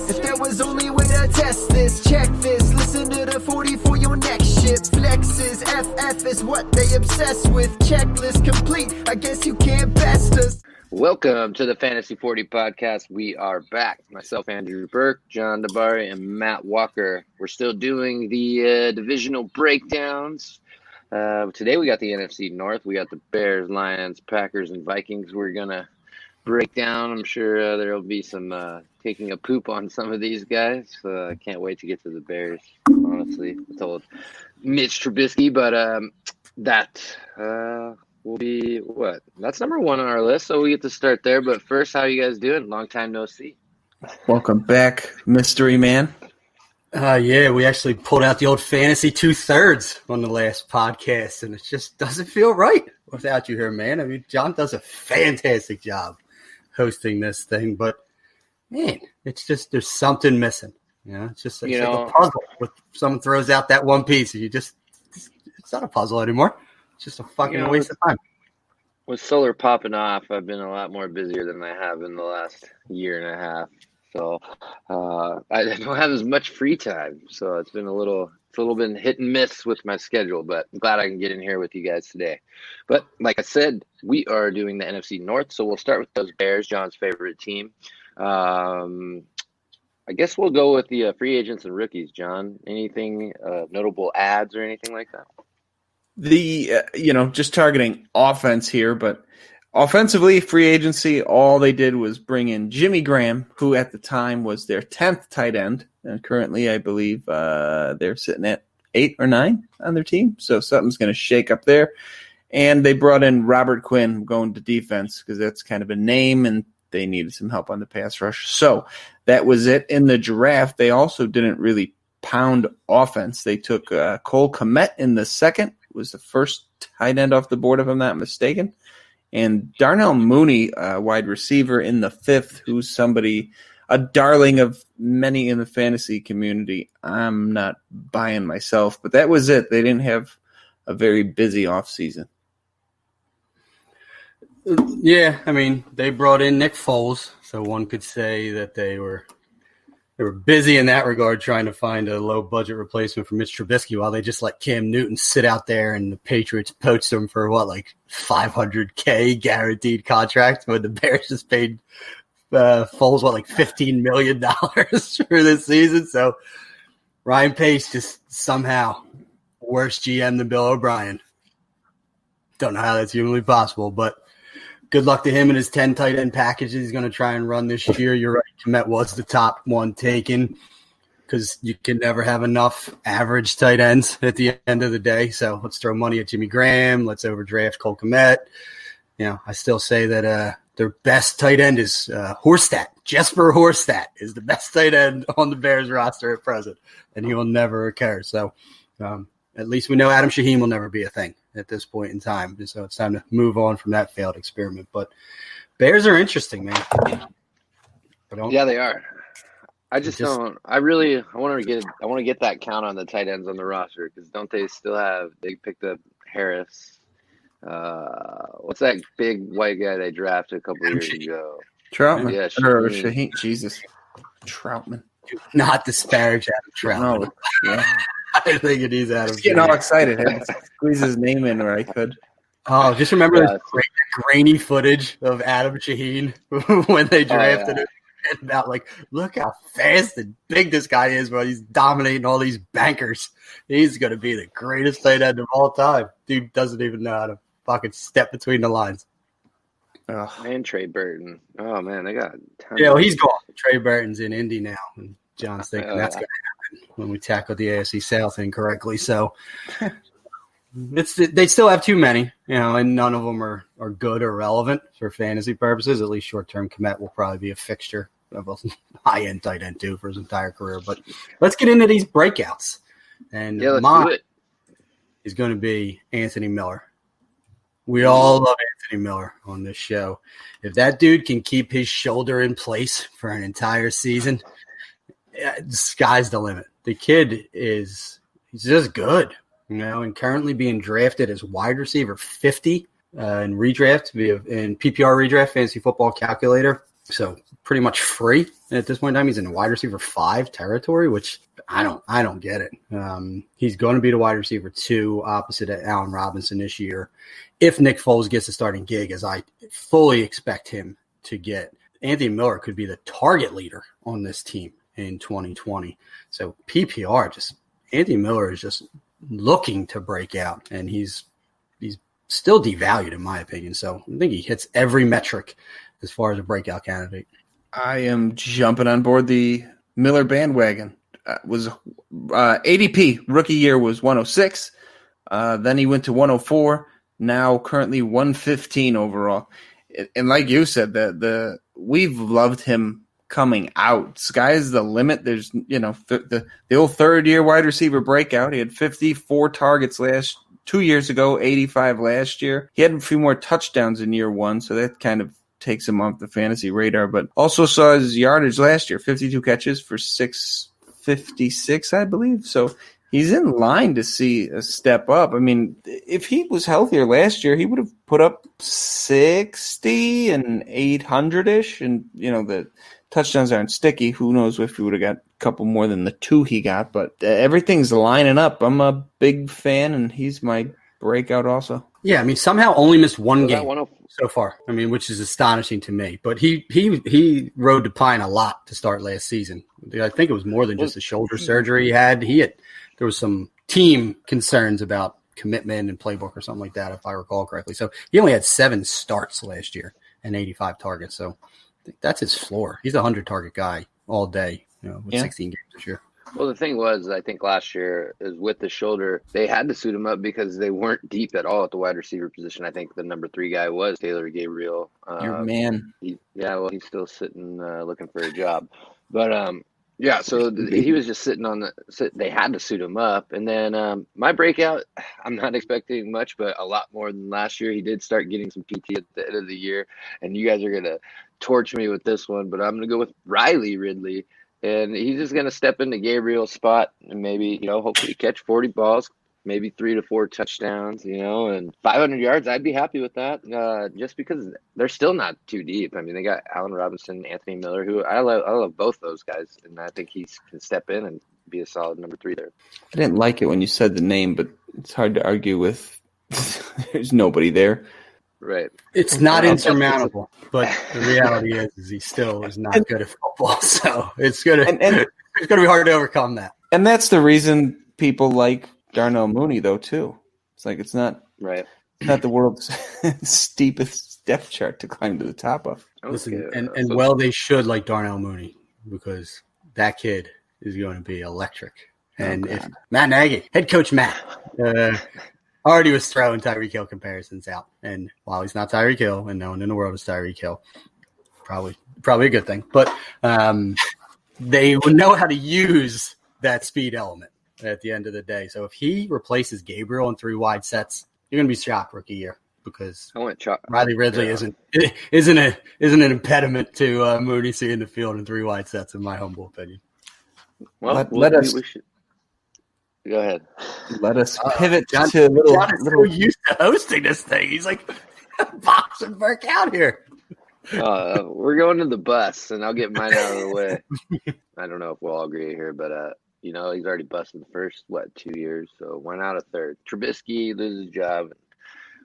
If there was only a way to test this, check this. Listen to the 40 for your next ship. Flexes, FF is what they obsess with. Checklist complete, I guess you can't best us. Welcome to the Fantasy 40 podcast. We are back. Myself, Andrew Burke, John DeBari, and Matt Walker. We're still doing the divisional breakdowns. Today we got the NFC North. We got the Bears, Lions, Packers, and Vikings. We're going to break down. I'm sure there will be some taking a poop on some of these guys. I can't wait to get to the Bears, honestly. I told Mitch Trubisky, but that will be what? That's number one on our list, so we get to start there. But first, how you guys doing? Long time no see. Welcome back, mystery man. Yeah, we actually pulled out the old fantasy 2/3 on the last podcast, and it just doesn't feel right without you here, man. I mean, John does a fantastic job hosting this thing, but man, it's just there's something missing. You know, it's just like a puzzle. With someone throws out that one piece, and it's not a puzzle anymore. It's just a fucking waste of time. With solar popping off, I've been a lot more busier than I have in the last year and a half. So I don't have as much free time. So it's a little bit hit and miss with my schedule, but I'm glad I can get in here with you guys today. But like I said, we are doing the NFC North. So we'll start with those Bears, John's favorite team. I guess we'll go with the free agents and rookies, John. Anything notable ads or anything like that? Just targeting offense here, but offensively, free agency, all they did was bring in Jimmy Graham, who at the time was their 10th tight end. And currently, I believe they're sitting at 8 or 9 on their team. So something's going to shake up there. And they brought in Robert Quinn going to defense because that's kind of a name, and they needed some help on the pass rush. So that was it. In the draft, they also didn't really pound offense. They took Cole Kmet in the second, was the first tight end off the board, if I'm not mistaken. And Darnell Mooney, wide receiver, in the 5th, who's somebody, a darling of many in the fantasy community. I'm not buying myself, but that was it. They didn't have a very busy offseason. Yeah, I mean, they brought in Nick Foles, so one could say that they were busy in that regard, trying to find a low-budget replacement for Mitch Trubisky while they just let Cam Newton sit out there and the Patriots poached him for, $500K guaranteed contract, when the Bears just paid Foles, $15 million for this season. So Ryan Pace just somehow worse GM than Bill O'Brien. Don't know how that's humanly possible, but good luck to him and his 10 tight end packages he's going to try and run this year. You're right, Kmet was the top one taken because you can never have enough average tight ends at the end of the day. So let's throw money at Jimmy Graham. Let's overdraft Cole Kmet. I still say that their best tight end is Horstat. Jesper Horstat is the best tight end on the Bears roster at present, and he will never occur. So at least we know Adam Shaheen will never be a thing at this point in time. So it's time to move on from that failed experiment. But Bears are interesting, man. Yeah, they are. I want to get that count on the tight ends on the roster, because don't they still have, they picked up Harris. What's that big white guy they drafted a couple of years ago? Troutman. Yeah, Shaheen. Jesus. Troutman. Do not disparage Adam Troutman. No, yeah. I think it is Adam. Getting all excited. I had to squeeze his name in where I could. Oh, just remember this grainy footage of Adam Shaheen when they drafted him. And about look how fast and big this guy is, bro. He's dominating all these bankers. He's going to be the greatest tight end of all time. Dude doesn't even know how to fucking step between the lines. And Trey Burton. Oh, man, they got tons. Yeah, well, he's gone. Trey Burton's in Indy now. And John's thinking that's going to happen when we tackle the AFC South incorrectly. So they still have too many, and none of them are good or relevant for fantasy purposes. At least short-term, Kmet will probably be a fixture of a high-end tight end, too, for his entire career. But let's get into these breakouts. And mine is going to be Anthony Miller. We all love Anthony Miller on this show. If that dude can keep his shoulder in place for an entire season, the sky's the limit. The kid he's just good, and currently being drafted as wide receiver 50 in redraft, in PPR redraft, Fantasy Football Calculator. So pretty much free at this point in time. He's in wide receiver 5 territory, which I don't get it. He's going to be the wide receiver 2 opposite of Allen Robinson this year. If Nick Foles gets a starting gig, as I fully expect him to get, Anthony Miller could be the target leader on this team in 2020. So PPR, Anthony Miller is just looking to break out, and he's still devalued in my opinion. So I think he hits every metric as far as a breakout candidate. I am jumping on board the Miller bandwagon. Was ADP rookie year was 106. Then he went to 104. Now currently 115 overall. And like you said, we've loved him coming out. Sky's the limit. There's the old third year wide receiver breakout. He had 54 targets 2 years ago, 85 last year. He had a few more touchdowns in year 1, so that kind of takes him off the fantasy radar. But also saw his yardage last year, 52 catches for 656, I believe. So he's in line to see a step up. I mean, if he was healthier last year, he would have put up 60 and 800-ish. And, the touchdowns aren't sticky. Who knows if he would have got a couple more than the 2 he got. But everything's lining up. I'm a big fan, and he's my breakout also. Yeah, I mean, somehow only missed one game so far. I mean, which is astonishing to me. But he rode the pine a lot to start last season. I think it was more than just a shoulder surgery he had. There was some team concerns about commitment and playbook or something like that, if I recall correctly. So he only had 7 starts last year and 85 targets. So I think that's his floor. He's a 100-target guy all day, with 16 games this year. Well, the thing was, I think last year is with the shoulder, they had to suit him up because they weren't deep at all at the wide receiver position. I think the number 3 guy was Taylor Gabriel. Your man. He's still sitting looking for a job. But, so he was just sitting they had to suit him up. And then my breakout, I'm not expecting much, but a lot more than last year. He did start getting some PT at the end of the year. And you guys are going to torch me with this one, but I'm going to go with Riley Ridley. And he's just going to step into Gabriel's spot and maybe, hopefully catch 40 balls, maybe 3 to 4 touchdowns, and 500 yards. I'd be happy with that just because they're still not too deep. I mean, they got Allen Robinson, Anthony Miller, who I love both those guys. And I think he can step in and be a solid number 3 there. I didn't like it when you said the name, but it's hard to argue with. There's nobody there. Right. It's not insurmountable, but the reality is he still is not good at football. So it's gonna be hard to overcome that. And that's the reason people like Darnell Mooney, though, too. It's like it's not the world's steepest depth chart to climb to the top of. Listen, they should like Darnell Mooney because that kid is going to be electric. And if Matt Nagy, head coach Matt, already was throwing Tyreek Hill comparisons out. And while he's not Tyreek Hill, and no one in the world is Tyreek Hill, probably a good thing. But they would know how to use that speed element at the end of the day. So if he replaces Gabriel in 3 wide sets, you're going to be shocked rookie year because Riley Ridley isn't an impediment to Mooney seeing the field in 3 wide sets, in my humble opinion. Well, we should. Go ahead. Let us pivot John, to John is so used to hosting this thing. He's like, box and Burke out here. We're going to the bus, and I'll get mine out of the way. I don't know if we'll all agree here, but he's already busted the first 2 years, so went out a third. Trubisky loses his job, and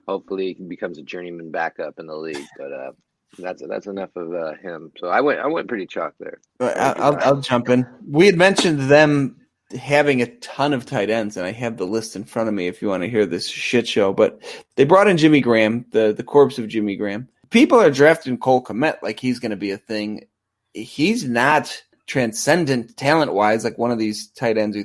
hopefully he becomes a journeyman backup in the league. But that's enough of him. So I went pretty chalk there. I'll jump in. We had mentioned them having a ton of tight ends, and I have the list in front of me if you want to hear this shit show. But they brought in Jimmy Graham, the corpse of Jimmy Graham. People are drafting Cole Kmet like he's going to be a thing. He's not transcendent talent-wise like one of these tight ends who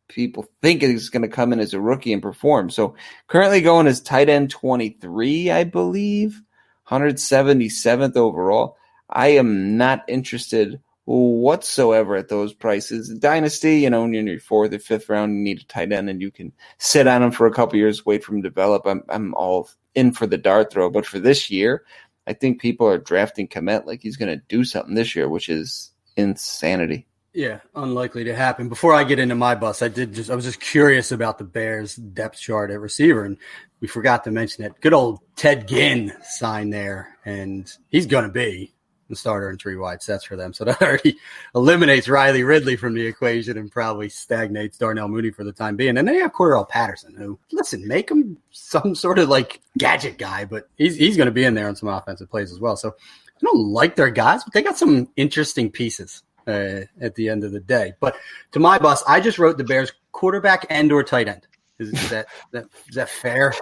people think is going to come in as a rookie and perform. So currently going as tight end 23, I believe, 177th overall. I am not interested whatsoever at those prices. Dynasty, in your 4th or 5th round, you need a tight end, and you can sit on him for a couple years, wait for him to develop. I'm all in for the dart throw. But for this year, I think people are drafting Kmet like he's going to do something this year, which is insanity. Yeah, unlikely to happen. Before I get into my bust, I was just curious about the Bears' depth chart at receiver, and we forgot to mention that good old Ted Ginn signed there, and he's going to be the starter and 3 wide sets for them. So that already eliminates Riley Ridley from the equation and probably stagnates Darnell Mooney for the time being. And they have Cordell Patterson, who, listen, make him some sort of like gadget guy, but he's going to be in there on some offensive plays as well. So I don't like their guys, but they got some interesting pieces at the end of the day. But to my bus, I just wrote the Bears quarterback and or tight end. Is that fair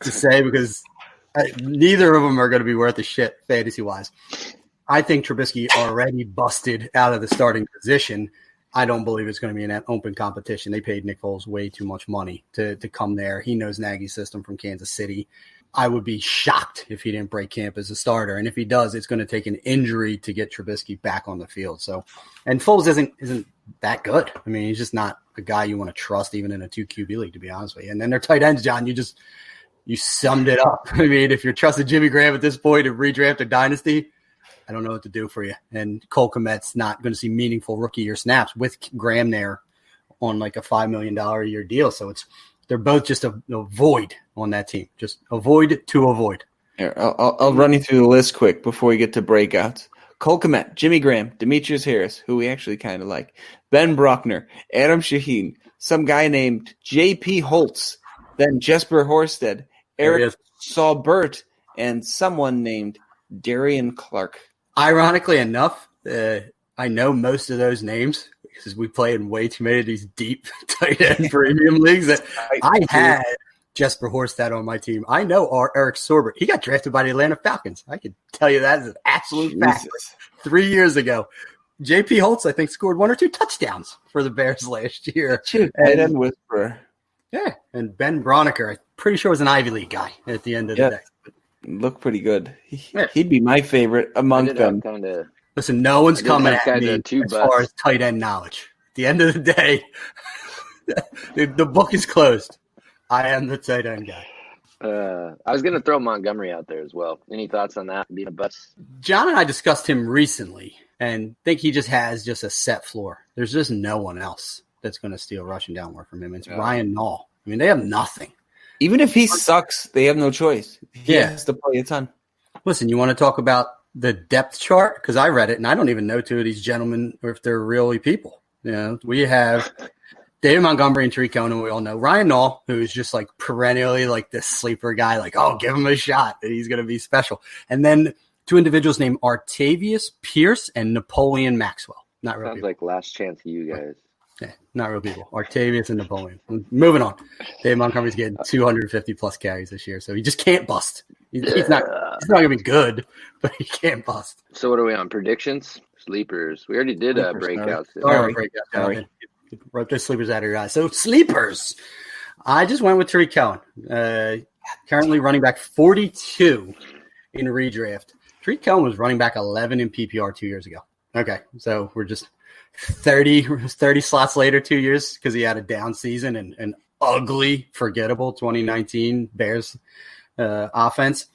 to say? Because neither of them are going to be worth a shit fantasy-wise. I think Trubisky already busted out of the starting position. I don't believe it's going to be an open competition. They paid Nick Foles way too much money to come there. He knows Nagy's system from Kansas City. I would be shocked if he didn't break camp as a starter. And if he does, it's going to take an injury to get Trubisky back on the field. So, and Foles isn't that good. I mean, he's just not a guy you want to trust even in a 2 QB league, to be honest with you. And then their tight ends, John, you summed it up. I mean, if you're trusting Jimmy Graham at this point and redraft a dynasty, I don't know what to do for you. And Cole Kmet's not going to see meaningful rookie year snaps with Graham there on like a $5 million a year deal. So they're both just a void on that team. Just avoid to avoid. Here, I'll run you through the list quick before we get to breakouts. Cole Kmet, Jimmy Graham, Demetrius Harris, who we actually kind of like, Ben Bruckner, Adam Shaheen, some guy named J.P. Holtz, then Jesper Horsted, Eric Saubert, and someone named Darian Clark. Ironically enough, I know most of those names because we play in way too many of these deep tight end premium leagues. That I had Jesper Horsted on my team. I know Eric Saubert. He got drafted by the Atlanta Falcons. I can tell you that as an absolute fact. 3 years ago. J.P. Holtz, I think, scored 1 or 2 touchdowns for the Bears last year. Tight end whisperer. Yeah, and Ben Broniker, I'm pretty sure was an Ivy League guy at the end of the day. Looked pretty good. He'd be my favorite among them. Listen, no one's coming at me as far as tight end knowledge. At the end of the day, the book is closed. I am the tight end guy. I was going to throw Montgomery out there as well. Any thoughts on that being a bust? John and I discussed him recently and think he just has a set floor. There's just no one else that's going to steal rushing down work from him. It's Ryan Nall. I mean, they have nothing. Even if he sucks, they have no choice. He has to play a ton. Listen, you want to talk about the depth chart? Because I read it, and I don't even know 2 of these gentlemen or if they're really people. You know, we have David Montgomery and Tariq Cohen, and we all know Ryan Nall, who is just like perennially like this sleeper guy, like, oh, give him a shot, and he's going to be special. And then 2 individuals named Artavius Pierce and Napoleon Maxwell. Not real Sounds people. like last chance of you guys. Yeah, not real people. Artavius and Napoleon. Moving on. David Montgomery's getting 250-plus carries this year, so he just can't bust. He's not going to be good, but he can't bust. So what are we on? Predictions? Sleepers. We already did breakouts. Sorry. Wrote those sleepers out of your eyes. So sleepers. I just went with Tariq Cohen. Currently running back 42 in redraft. Tariq Cohen was running back 11 in PPR 2 years ago. Okay, so we're just 30 slots later, 2 years, because he had a down season and an ugly, forgettable 2019 Bears offense.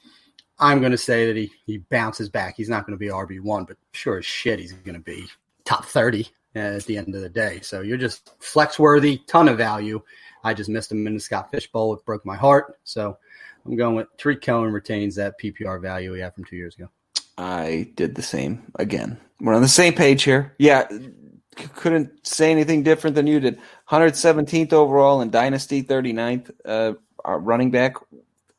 I'm going to say that he bounces back. He's not going to be RB1, but sure as shit he's going to be top 30 at the end of the day. So you're just flex-worthy, ton of value. I just missed him in the Scott Fish Bowl. It broke my heart. So I'm going with Tariq Cohen retains that PPR value he had from 2 years ago. I did the same again. We're on the same page here. Yeah, couldn't say anything different than you did. 117th overall in Dynasty, 39th running back.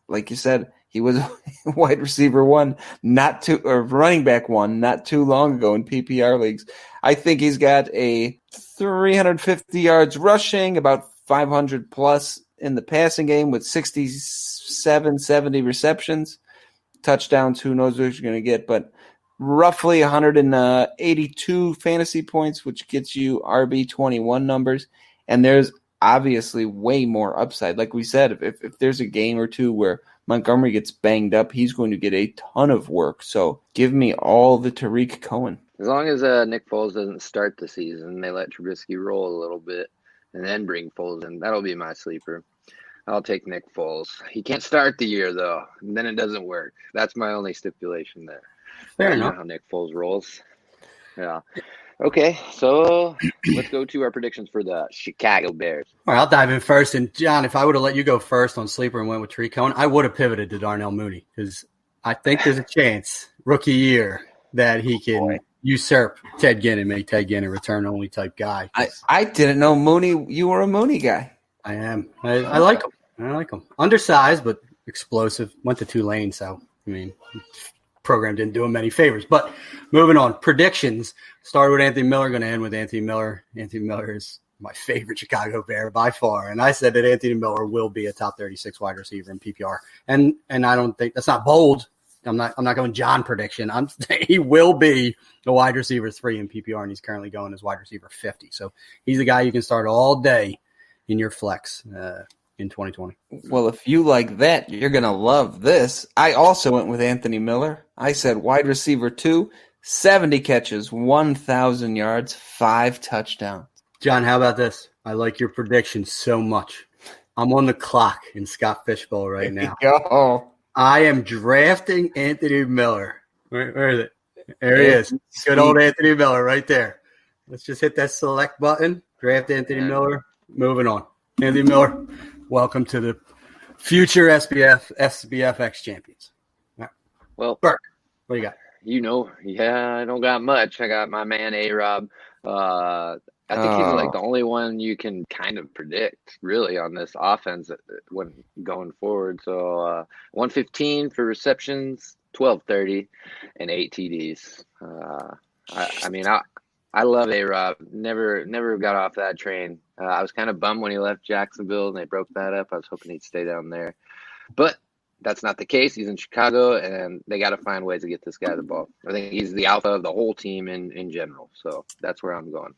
Like you said, he was wide receiver 1, running back 1, not too long ago in PPR leagues. I think he's got a 350 yards rushing, about 500 plus in the passing game with 67, 70 receptions. Touchdowns, who knows what you're going to get, but roughly 182 fantasy points, which gets you RB21 numbers. And there's obviously way more upside. Like we said, if there's a game or two where Montgomery gets banged up, he's going to get a ton of work. So give me all the Tariq Cohen. As long as Nick Foles doesn't start the season, they let Trubisky roll a little bit and then bring Foles in. That'll be my sleeper. I'll take Nick Foles. He can't start the year, though, and then it doesn't work. That's my only stipulation there. Fair enough. How Nick Foles rolls. Yeah. Okay, so let's go to our predictions for the Chicago Bears. All right, I'll dive in first. And, John, if I would have let you go first on Sleeper and went with Tariq Cohen, I would have pivoted to Darnell Mooney because I think there's a chance, rookie year, that he can usurp Ted Ginn and make Ted Ginn a return-only type guy. I didn't know you were a Mooney guy. I am. I like him. I like him. Undersized, but explosive. Went to Tulane, so, I mean, program didn't do him many favors. But moving on. Predictions. Started with Anthony Miller, going to end with Anthony Miller. Anthony Miller is my favorite Chicago Bear by far. And I said that Anthony Miller will be a top 36 wide receiver in PPR. And I don't think – that's not bold. I'm not going John prediction. I'm saying he will be the wide receiver 3 in PPR, and he's currently going as wide receiver 50. So he's the guy you can start all day in your flex in 2020. Well, if you like that, you're going to love this. I also went with Anthony Miller. I said wide receiver 2, 70 catches, 1,000 yards, 5 touchdowns. John, how about this? I like your prediction so much. I'm on the clock in Scott Fishbowl right now. Go. I am drafting Anthony Miller. Where is it? There he is. Good old Anthony Miller right there. Let's just hit that select button. Draft Anthony Miller. Moving on. Anthony Miller, welcome to the future SBFX champions. Right. Well, Burke, what do you got? I don't got much. I got my man A-Rob. I think he's like the only one you can kind of predict really on this offense when going forward. So 115 for receptions, 1230, and 8 TDs. I love A-Rob. Never got off that train. I was kind of bummed when he left Jacksonville and they broke that up. I was hoping he'd stay down there, but that's not the case. He's in Chicago, and they got to find ways to get this guy the ball. I think he's the alpha of the whole team in general. So that's where I'm going.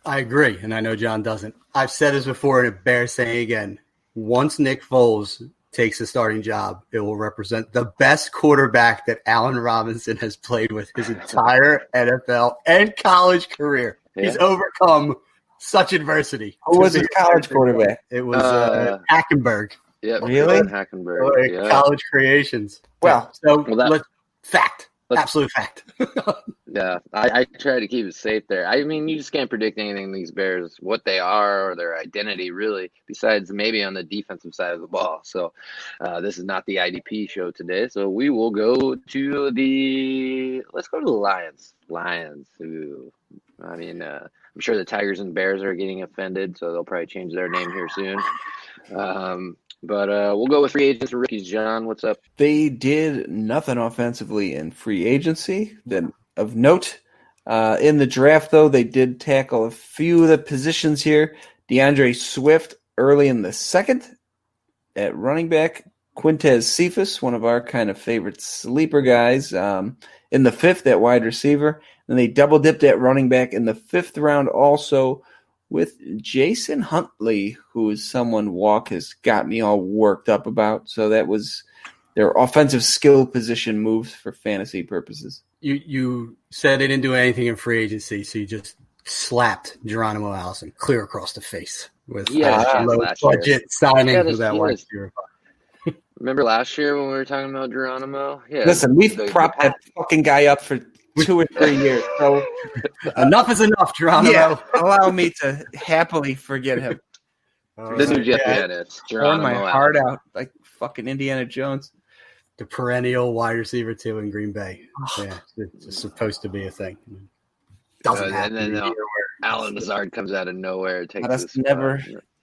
I agree, and I know John doesn't. I've said this before, and it bears saying again. Once Nick Foles takes the starting job, it will represent the best quarterback that Allen Robinson has played with his entire NFL and college career. Yeah. He's overcome such adversity. Who was his college quarterback? It was Hackenberg. Yeah, really? Hackenberg. Yeah. College creations. Well, absolute fact. Yeah, I try to keep it safe there. I mean, you just can't predict anything in these Bears, what they are or their identity, really, besides maybe on the defensive side of the ball. So this is not the IDP show today. So we will go to let's go to the Lions. Who, I mean, I'm sure the Tigers and Bears are getting offended, so they'll probably change their name here soon. But we'll go with free agents and rookies. John, what's up? They did nothing offensively in free agency of note. In the draft, though, they did tackle a few of the positions here. DeAndre Swift early in the second at running back. Quintez Cephas, one of our kind of favorite sleeper guys, in the fifth at wide receiver. And they double-dipped at running back in the fifth round also with Jason Huntley, who is someone Walk has got me all worked up about. So that was their offensive skill position moves for fantasy purposes. You said they didn't do anything in free agency, so you just slapped Geronimo Allison clear across the face with low budget signing for that wide receiver. Remember last year when we were talking about Geronimo? Yeah. Listen, we've propped that fucking guy up for 2 or 3 years. So enough is enough, Geronimo. Yeah, allow me to happily forget him. This is just it's Geronimo. Torn my heart out like fucking Indiana Jones. The perennial wide receiver 2 in Green Bay. Yeah, it's supposed to be a thing. Doesn't happen. And then Alan Lazard comes out of nowhere. Takes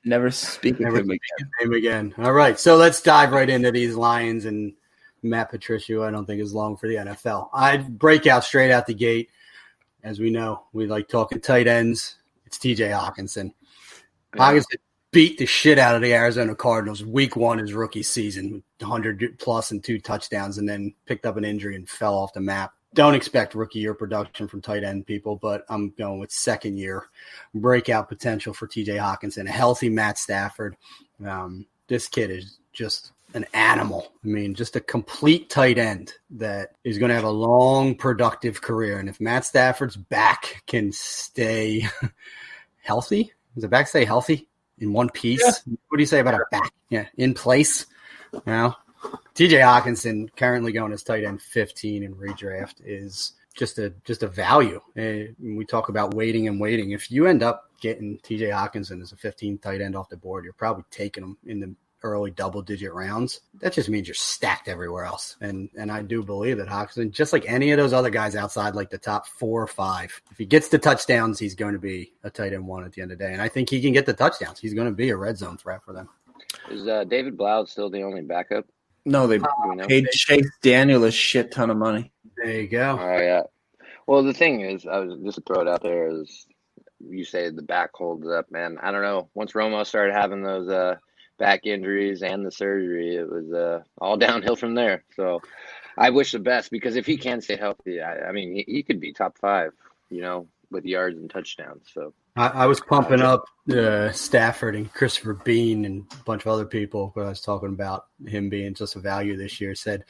never speak of him again. All right, so let's dive right into these Lions and Matt Patricia. I don't think is long for the NFL. I'd break out straight out the gate. As we know, we like talking tight ends. It's TJ Hawkinson. Yeah. Hawkinson beat the shit out of the Arizona Cardinals week 1 his rookie season, 100 plus and 2 touchdowns, and then picked up an injury and fell off the map. Don't expect rookie year production from tight end people, but I'm going with second year breakout potential for TJ Hawkinson, a healthy Matt Stafford. This kid is just an animal. I mean, just a complete tight end that is going to have a long, productive career. And if Matt Stafford's back can stay healthy, does the back stay healthy in one piece? Yeah. What do you say about a back? Yeah, in place. Now, TJ Hawkinson currently going as tight end 15 in redraft is just a value. We talk about waiting. If you end up getting TJ Hawkinson as a 15th tight end off the board, you're probably taking him in the early double-digit rounds, that just means you're stacked everywhere else. And I do believe that Hockenson, just like any of those other guys outside, like the top 4 or 5, if he gets the touchdowns, he's going to be a tight end 1 at the end of the day. And I think he can get the touchdowns. He's going to be a red zone threat for them. Is David Blau still the only backup? No, they paid Chase Daniel a shit ton of money. There you go. Oh, yeah. Well, the thing is, I was just to throw it out there, is you say the back holds up, man. I don't know. Once Romo started having those back injuries and the surgery, it was all downhill from there. So I wish the best, because if he can stay healthy, I mean, he could be top 5, with yards and touchdowns. So I was pumping up Stafford and Christopher Bean and a bunch of other people when I was talking about him being just a value this year. Said,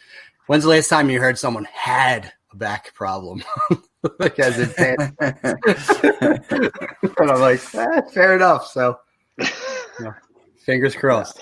when's the last time you heard someone had a back problem? Like, as it did. And I'm like, fair enough. So, fingers crossed.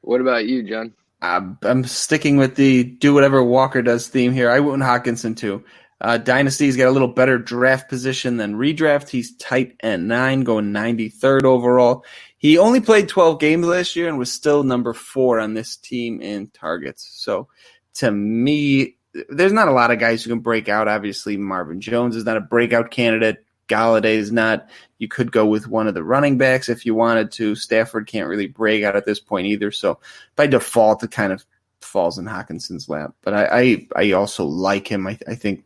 What about you, John? I'm sticking with the do whatever Walker does theme here. I went Hockenson too. Dynasty's got a little better draft position than redraft. He's tight end 9, going 93rd overall. He only played 12 games last year and was still number 4 on this team in targets. So to me, there's not a lot of guys who can break out. Obviously, Marvin Jones is not a breakout candidate. Galladay is not. You could go with one of the running backs if you wanted to. Stafford can't really break out at this point either. So by default, it kind of falls in Hawkinson's lap. But I also like him. I think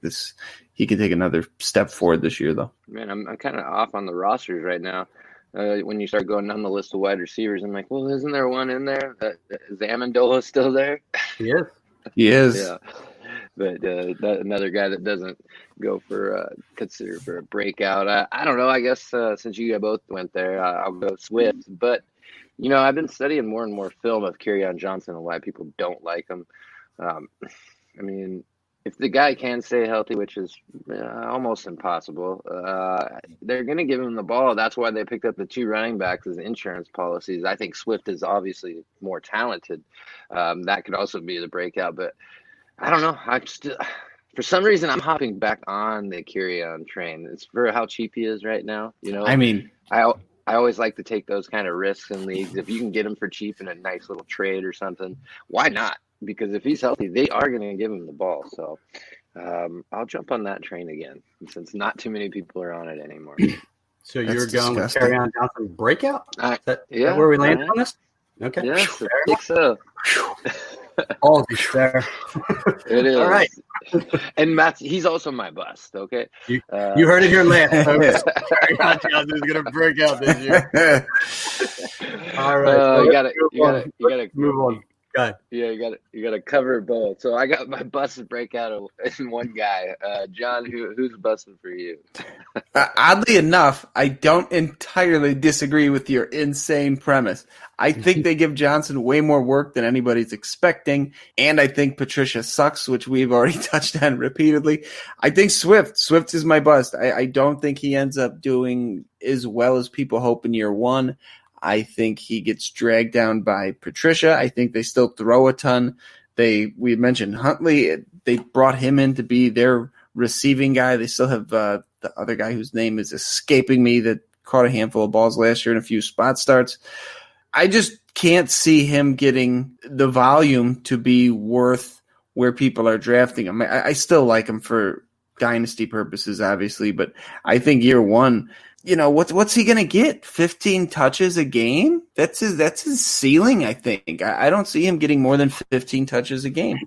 he could take another step forward this year, though. Man, I'm kind of off on the rosters right now. When you start going down the list of wide receivers, I'm like, well, isn't there one in there? Is Amendola still there? He is. He is. Yeah. But another guy that doesn't go for consider for a breakout. I don't know. I guess since you both went there, I'll go Swift. But I've been studying more and more film of Kerryon Johnson and why people don't like him. I mean, if the guy can stay healthy, which is almost impossible, they're going to give him the ball. That's why they picked up the 2 running backs as insurance policies. I think Swift is obviously more talented. That could also be the breakout, but I don't know. For some reason, I'm hopping back on the Kerryon train. It's for how cheap he is right now. I mean, I always like to take those kind of risks in leagues. If you can get him for cheap in a nice little trade or something, why not? Because if he's healthy, they are going to give him the ball. So I'll jump on that train again, since not too many people are on it anymore. So you're going with Kerryon Johnson breakout? Is that where we landed on this? Okay. Yes, I think so. All of you, fair. It is. All right. And Matt, he's also my bust, okay? You heard it here last, folks. Kerryon Johnson is going to break out this year. All right. You gotta move on. Go ahead. Yeah, you gotta cover both. So I got my busted breakout in one guy. John, who's busting for you? Oddly enough, I don't entirely disagree with your insane premise. I think they give Johnson way more work than anybody's expecting, and I think Patricia sucks, which we've already touched on repeatedly. I think Swift is my bust. I don't think he ends up doing as well as people hope in year 1. I think he gets dragged down by Patricia. I think they still throw a ton. We mentioned Huntley. They brought him in to be their receiving guy. They still have the other guy whose name is escaping me that caught a handful of balls last year and a few spot starts. I just can't see him getting the volume to be worth where people are drafting him. I still like him for dynasty purposes, obviously, but I think year 1, what's he going to get? 15 touches a game? That's his ceiling, I think. I don't see him getting more than 15 touches a game.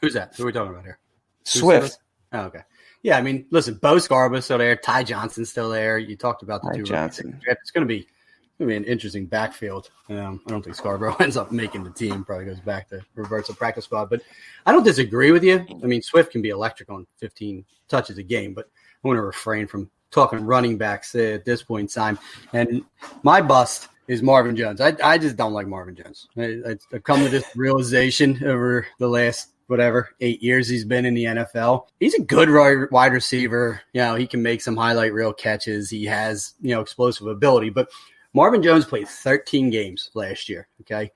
Who's that? Who are we talking about here? Swift. Oh, okay. Yeah, I mean, listen, Bo Scarba's still there. Ty Johnson's still there. You talked about the Ty 2 Johnson. It's going to be an interesting backfield. I don't think Scarborough ends up making the team. Probably goes back to reverts a practice squad. But I don't disagree with you. I mean, Swift can be electric on 15 touches a game, but I want to refrain from talking running backs at this point in time. And my bust is Marvin Jones. I just don't like Marvin Jones. I've come to this realization over the last, 8 years he's been in the NFL. He's a good wide receiver. He can make some highlight reel catches. He has, explosive ability. But Marvin Jones played 13 games last year, okay?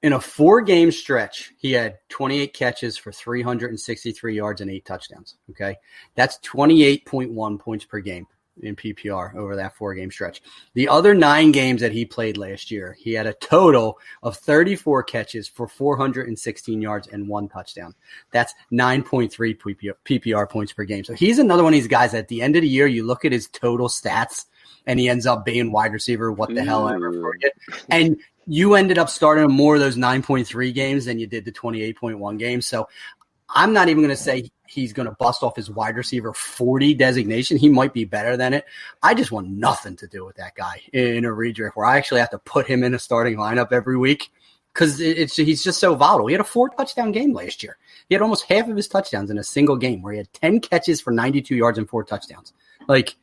In a 4-game stretch, he had 28 catches for 363 yards and 8 touchdowns, okay? That's 28.1 points per game. in PPR over that 4-game stretch. The other 9 games that he played last year, he had a total of 34 catches for 416 yards and 1 touchdown. That's 9.3 PPR points per game. So he's another one of these guys at the end of the year, you look at his total stats and he ends up being wide receiver. What the hell ever for you. And you ended up starting more of those 9.3 games than you did the 28.1 games. So I'm not even going to say he's going to bust off his wide receiver 40 designation. He might be better than it. I just want nothing to do with that guy in a redraft where I actually have to put him in a starting lineup every week because he's just so volatile. He had a 4-touchdown game last year. He had almost half of his touchdowns in a single game where he had 10 catches for 92 yards and 4 touchdowns. Like,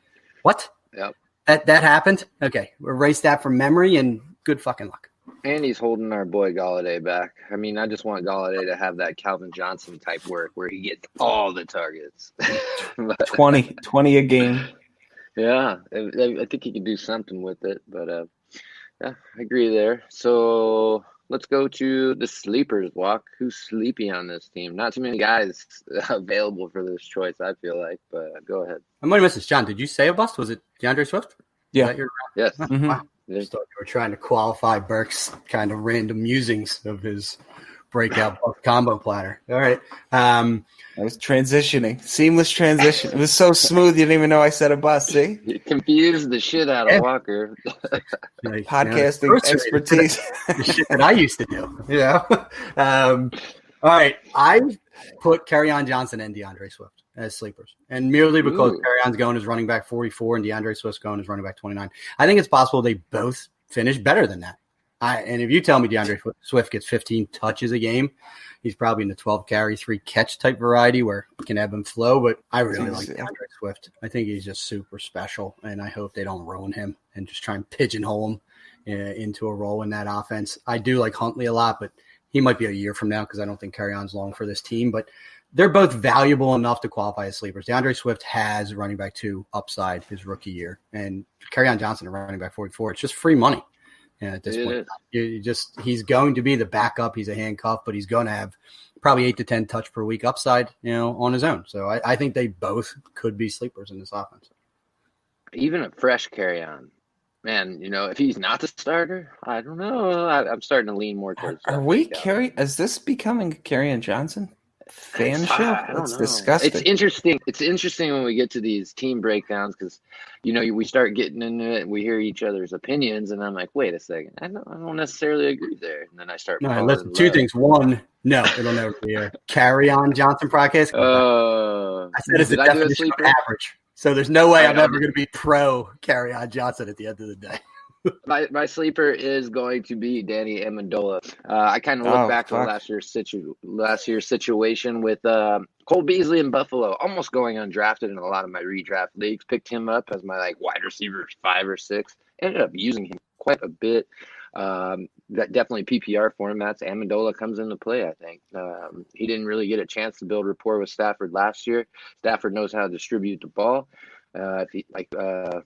what? Yep. That happened? Okay, erase that from memory and good fucking luck. And he's holding our boy Galladay back. I mean, I just want Galladay to have that Calvin Johnson type work where he gets all the targets. 20 a game. Yeah, I think he could do something with it. But, yeah, I agree there. So let's go to the sleepers walk. Who's sleepy on this team? Not too many guys available for this choice, I feel like. But go ahead. I might have missed this. John, did you say a bust? Was it DeAndre Swift? Yeah. Yes. Mm-hmm. Wow. I just thought you were trying to qualify Burke's kind of random musings of his breakout combo platter. All right. I was transitioning. Seamless transition. It was so smooth you didn't even know I said a bust, see? You confused the shit out of Walker. Podcasting expertise. The shit that I used to do. Yeah. All right. I put Kerryon Johnson and DeAndre Swift as sleepers. And merely because Kerryon's going as running back 44 and DeAndre Swift's going as running back 29. I think it's possible they both finish better than that. And if you tell me DeAndre Swift gets 15 touches a game, he's probably in the 12 carry, 3 catch type variety where he can ebb and flow. But I really like DeAndre Swift. I think he's just super special, and I hope they don't ruin him and just try and pigeonhole him into a role in that offense. I do like Huntley a lot, but he might be a year from now because I don't think Kerryon's long for this team. But they're both valuable enough to qualify as sleepers. DeAndre Swift has running back 2 upside his rookie year, and Kerryon Johnson, a running back 44. It's just free money. At this point, he's going to be the backup. He's a handcuff, but he's going to have probably 8 to 10 touch per week upside, on his own. So I think they both could be sleepers in this offense. Even a fresh Kerryon, man. If he's not the starter, I don't know. I'm starting to lean more towards. Is this becoming a Kerryon Johnson fan show? That's disgusting. It's interesting when we get to these team breakdowns because we start getting into it and we hear each other's opinions, and I'm like, wait a second, I don't necessarily agree there. And then I start. No, listen. 2 things. One, no, it'll never be a Kerryon Johnson podcast. I said it's a definition of average. So there's no way I'm ever going to be pro Kerryon Johnson at the end of the day. My sleeper is going to be Danny Amendola. I kind of look back to last year's situation with Cole Beasley in Buffalo, almost going undrafted in a lot of my redraft leagues. Picked him up as my wide receiver 5 or 6. Ended up using him quite a bit. That definitely PPR formats. Amendola comes into play, I think. He didn't really get a chance to build rapport with Stafford last year. Stafford knows how to distribute the ball. If he,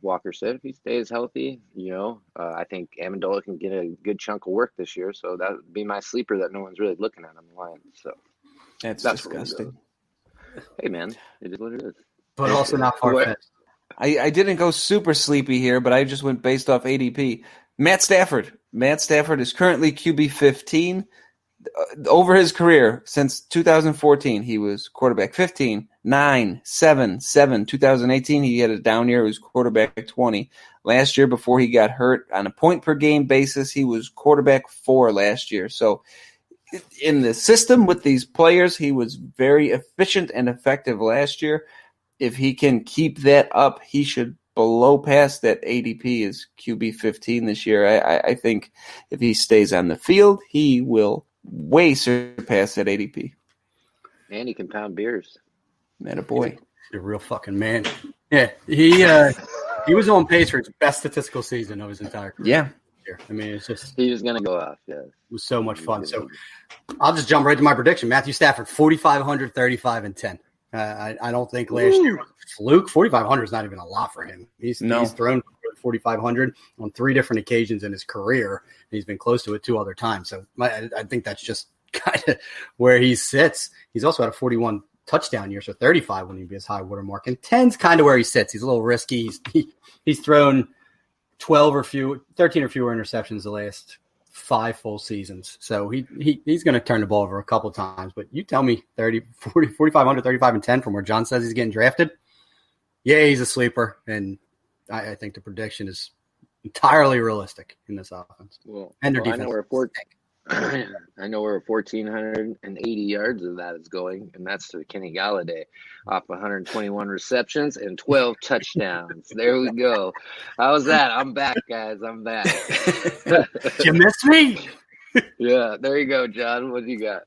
Walker said, if he stays healthy, I think Amendola can get a good chunk of work this year. So that would be my sleeper that no one's really looking at on the line. So that's disgusting. Hey, man, it is what it is. But also not far-fetched. I didn't go super sleepy here, but I just went based off ADP. Matt Stafford. Matt Stafford is currently QB 15. Over his career, since 2014, he was quarterback 15, 9, 7, 7. 2018, he had a down year. He was quarterback 20. Last year, before he got hurt, on a point-per-game basis, he was quarterback 4 last year. So in the system with these players, he was very efficient and effective last year. If he can keep that up, he should blow past that ADP is QB 15 this year. I think if he stays on the field, he will way surpass that ADP. And he can pound beers. Man, a boy. He's a real fucking man. Yeah, he was on pace for his best statistical season of his entire career. Yeah. I mean, it's just he was gonna go off. Yeah, it was so much fun. So I'll just jump right to my prediction. Matthew Stafford, 4,500, 35, and 10. I don't think last year was a fluke. 4,500 is not even a lot for him. He's thrown 4,500 on 3 different occasions in his career. He's been close to it 2 other times. So I think that's just kind of where he sits. He's also had a 41 touchdown year, so 35 wouldn't even be his high watermark. And 10's kind of where he sits. He's a little risky. He's thrown 13 or fewer interceptions the last 5 full seasons. So he's going to turn the ball over a couple times. But you tell me 30, 40, 45 under 35 and 10 from where John says he's getting drafted. Yeah, he's a sleeper. And I think the prediction is entirely realistic in this offense. Well, and their well, defense. I know where 1,480 yards of that is going, and that's to Kenny Galladay off 121 receptions and 12 touchdowns. There we go. How's that? I'm back, guys. I'm back. You missed me? Yeah, there you go, John. What do you got?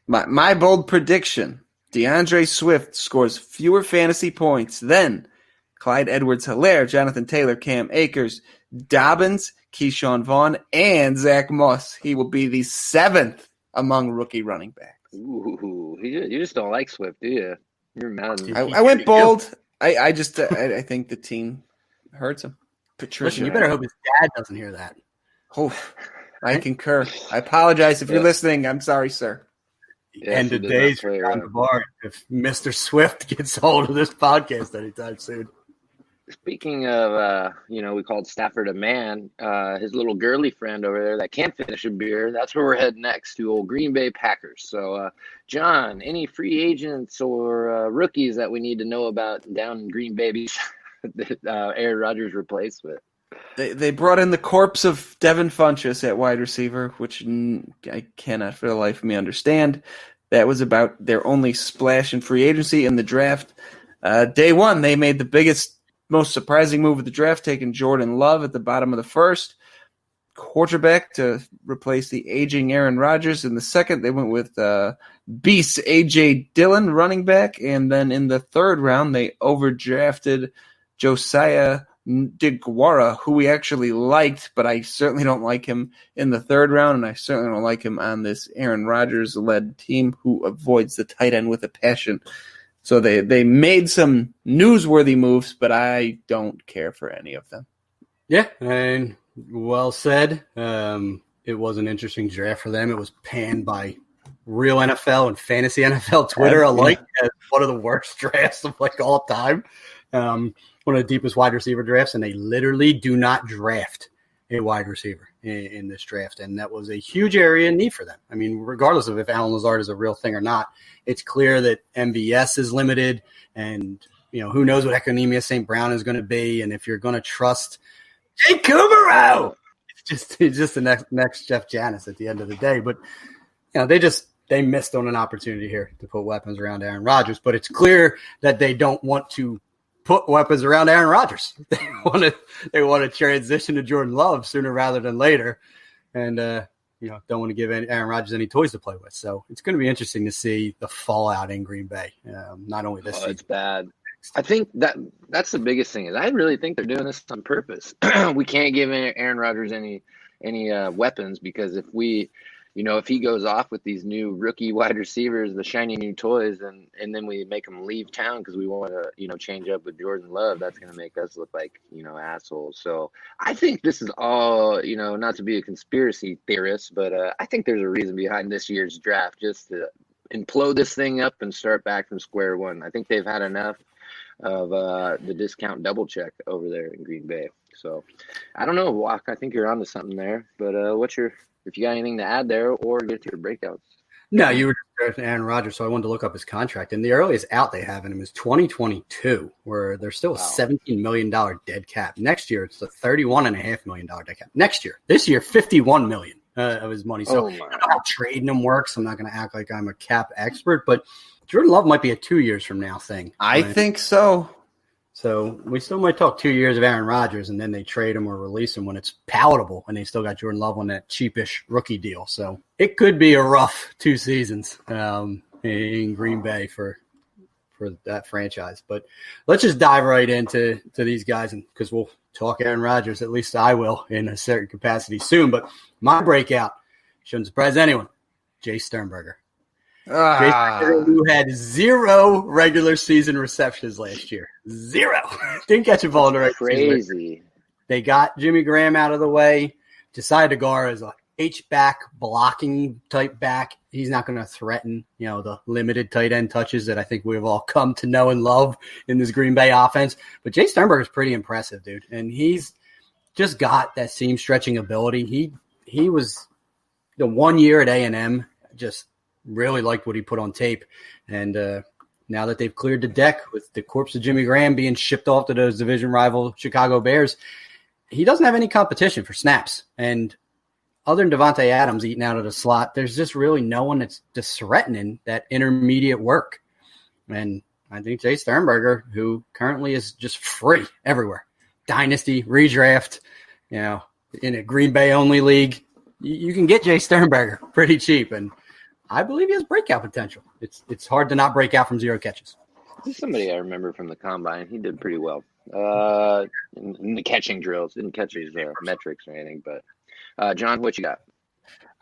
My bold prediction, DeAndre Swift scores fewer fantasy points than Clyde Edwards-Helaire, Jonathan Taylor, Cam Akers, Dobbins, Keyshawn Vaughn, and Zach Moss. He will be the 7th among rookie running backs. Ooh, you just don't like Swift, do you? You're mad. I went bold. I think the team hurts him. Patricia, Listen, you better hope his dad doesn't hear that. Oh, I concur. I apologize if you're listening. I'm sorry, sir. Yes, and the days for John DeBar if Mr. Swift gets hold of this podcast anytime soon. Speaking of, we called Stafford a man. His little girly friend over there that can't finish a beer. That's where we're heading next, to old Green Bay Packers. So, John, any free agents or rookies that we need to know about down in Green Bay that Aaron Rodgers replaced with? They brought in the corpse of Devin Funchess at wide receiver, which I cannot for the life of me understand. That was about their only splash in free agency in the draft. Day one, they made the biggest, most surprising move of the draft, taking Jordan Love at the bottom of the first. Quarterback to replace the aging Aaron Rodgers. In the second, they went with Beast A.J. Dillon, running back. And then in the third round, they overdrafted Josiah DeGuara, who we actually liked, but I certainly don't like him in the third round, and I certainly don't like him on this Aaron Rodgers-led team who avoids the tight end with a passion. So they made some newsworthy moves, but I don't care for any of them. Yeah, and well said. It was an interesting draft for them. It was panned by real NFL and fantasy NFL Twitter alike as one of the worst drafts of all time. One of the deepest wide receiver drafts, and they literally do not draft a wide receiver in this draft. And that was a huge area of need for them. I mean, regardless of if Alan Lazard is a real thing or not, it's clear that MVS is limited, and who knows what Equanimeous St. Brown is going to be. And if you're going to trust Jake Kumaro, it's just the next Jeff Janis at the end of the day. But they missed on an opportunity here to put weapons around Aaron Rodgers. But it's clear that they don't want to put weapons around Aaron Rodgers. They want to transition to Jordan Love sooner rather than later, and don't want to give Aaron Rodgers any toys to play with. So it's going to be interesting to see the fallout in Green Bay. Not only this season. It's bad. I think that's the biggest thing. Is I really think they're doing this on purpose. We can't give Aaron Rodgers any weapons, because if he goes off with these new rookie wide receivers, the shiny new toys, and then we make him leave town because we want to, change up with Jordan Love, that's going to make us look like, assholes. So I think this is all, not to be a conspiracy theorist, but I think there's a reason behind this year's draft, just to implode this thing up and start back from square one. I think they've had enough of the discount double check over there in Green Bay. So I don't know, Walk. I think you're onto something there, but if you got anything to add there, or get to your breakouts. No, you were just Aaron Rodgers, so I wanted to look up his contract. And the earliest out they have in him is 2022, where there's still a $17 million dead cap. Next year, it's a $31.5 million dead cap. Next year. This year, $51 million of his money. So I don't know how trading him works. I'm not going to act like I'm a cap expert, but Jordan Love might be a 2 years from now thing. I think so. So we still might talk 2 years of Aaron Rodgers, and then they trade him or release him when it's palatable, and they still got Jordan Love on that cheapish rookie deal. So it could be a rough 2 seasons in Green Bay for that franchise. But let's just dive right into these guys, because we'll talk Aaron Rodgers. At least I will in a certain capacity soon. But my breakout shouldn't surprise anyone: Jay Sternberger. Who had 0 regular season receptions last year. 0. Didn't catch a ball in the regular season. Crazy. They got Jimmy Graham out of the way. Josiah DeGuara is H-back blocking type back. He's not going to threaten, the limited tight end touches that I think we've all come to know and love in this Green Bay offense. But Jay Sternberger is pretty impressive, dude. And he's just got that seam stretching ability. He was the 1 year at A&M, just really liked what he put on tape. And now that they've cleared the deck with the corpse of Jimmy Graham being shipped off to those division rival Chicago Bears, he doesn't have any competition for snaps. And other than Devontae Adams eating out of the slot, there's just really no one that's just threatening that intermediate work. And I think Jay Sternberger, who currently is just free everywhere, dynasty, redraft, in a Green Bay only league, you can get Jay Sternberger pretty cheap. And I believe he has breakout potential. It's hard to not break out from 0 catches. This is somebody I remember from the combine. He did pretty well in the catching drills. Didn't catch his metrics or anything, but John, what you got?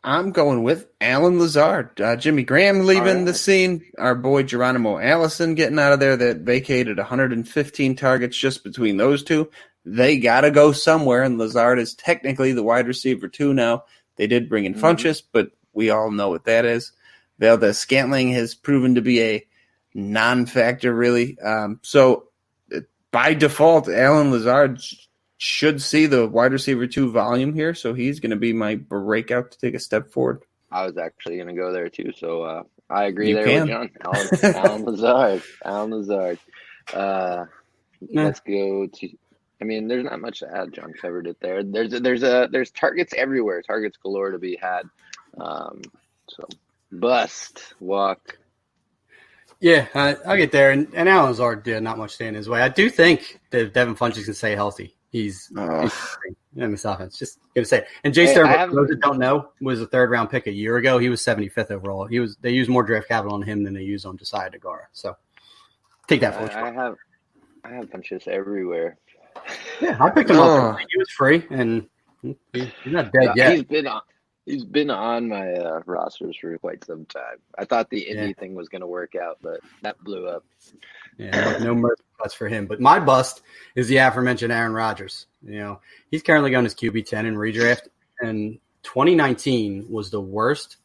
I'm going with Alan Lazard. Jimmy Graham leaving the scene. Our boy Geronimo Allison getting out of there. That vacated 115 targets just between those two. They got to go somewhere, and Lazard is technically the wide receiver 2 now. They did bring in Funchess, but we all know what that is. Valdez Scantling has proven to be a non-factor, really. So by default, Alan Lazard should see the wide receiver 2 volume here, so he's going to be my breakout to take a step forward. I was actually going to go there too, so I agree with John. Alan Lazard. Alan Lazard. Let's go to. I mean, there's not much to add. John covered it there. There's targets everywhere. Targets galore to be had. So bust walk. Yeah, I'll get there. And Alan Lazard did not much stand his way. I do think that Devin Funchess can stay healthy. He's in this offense. Just gonna say it. And Jay Sternberger, for those that don't know, was a 3rd-round pick a year ago. He was 75th overall. They used more draft capital on him than they used on Josiah DeGuara. So take that for I have Funchess everywhere. Yeah, I picked him up. He was free, and he's not dead yet. He's been on my rosters for quite some time. I thought the Indy thing was going to work out, but that blew up. Yeah, no mercy bust for him. But my bust is the aforementioned Aaron Rodgers. He's currently going as QB10 in redraft, and 2019 was the worst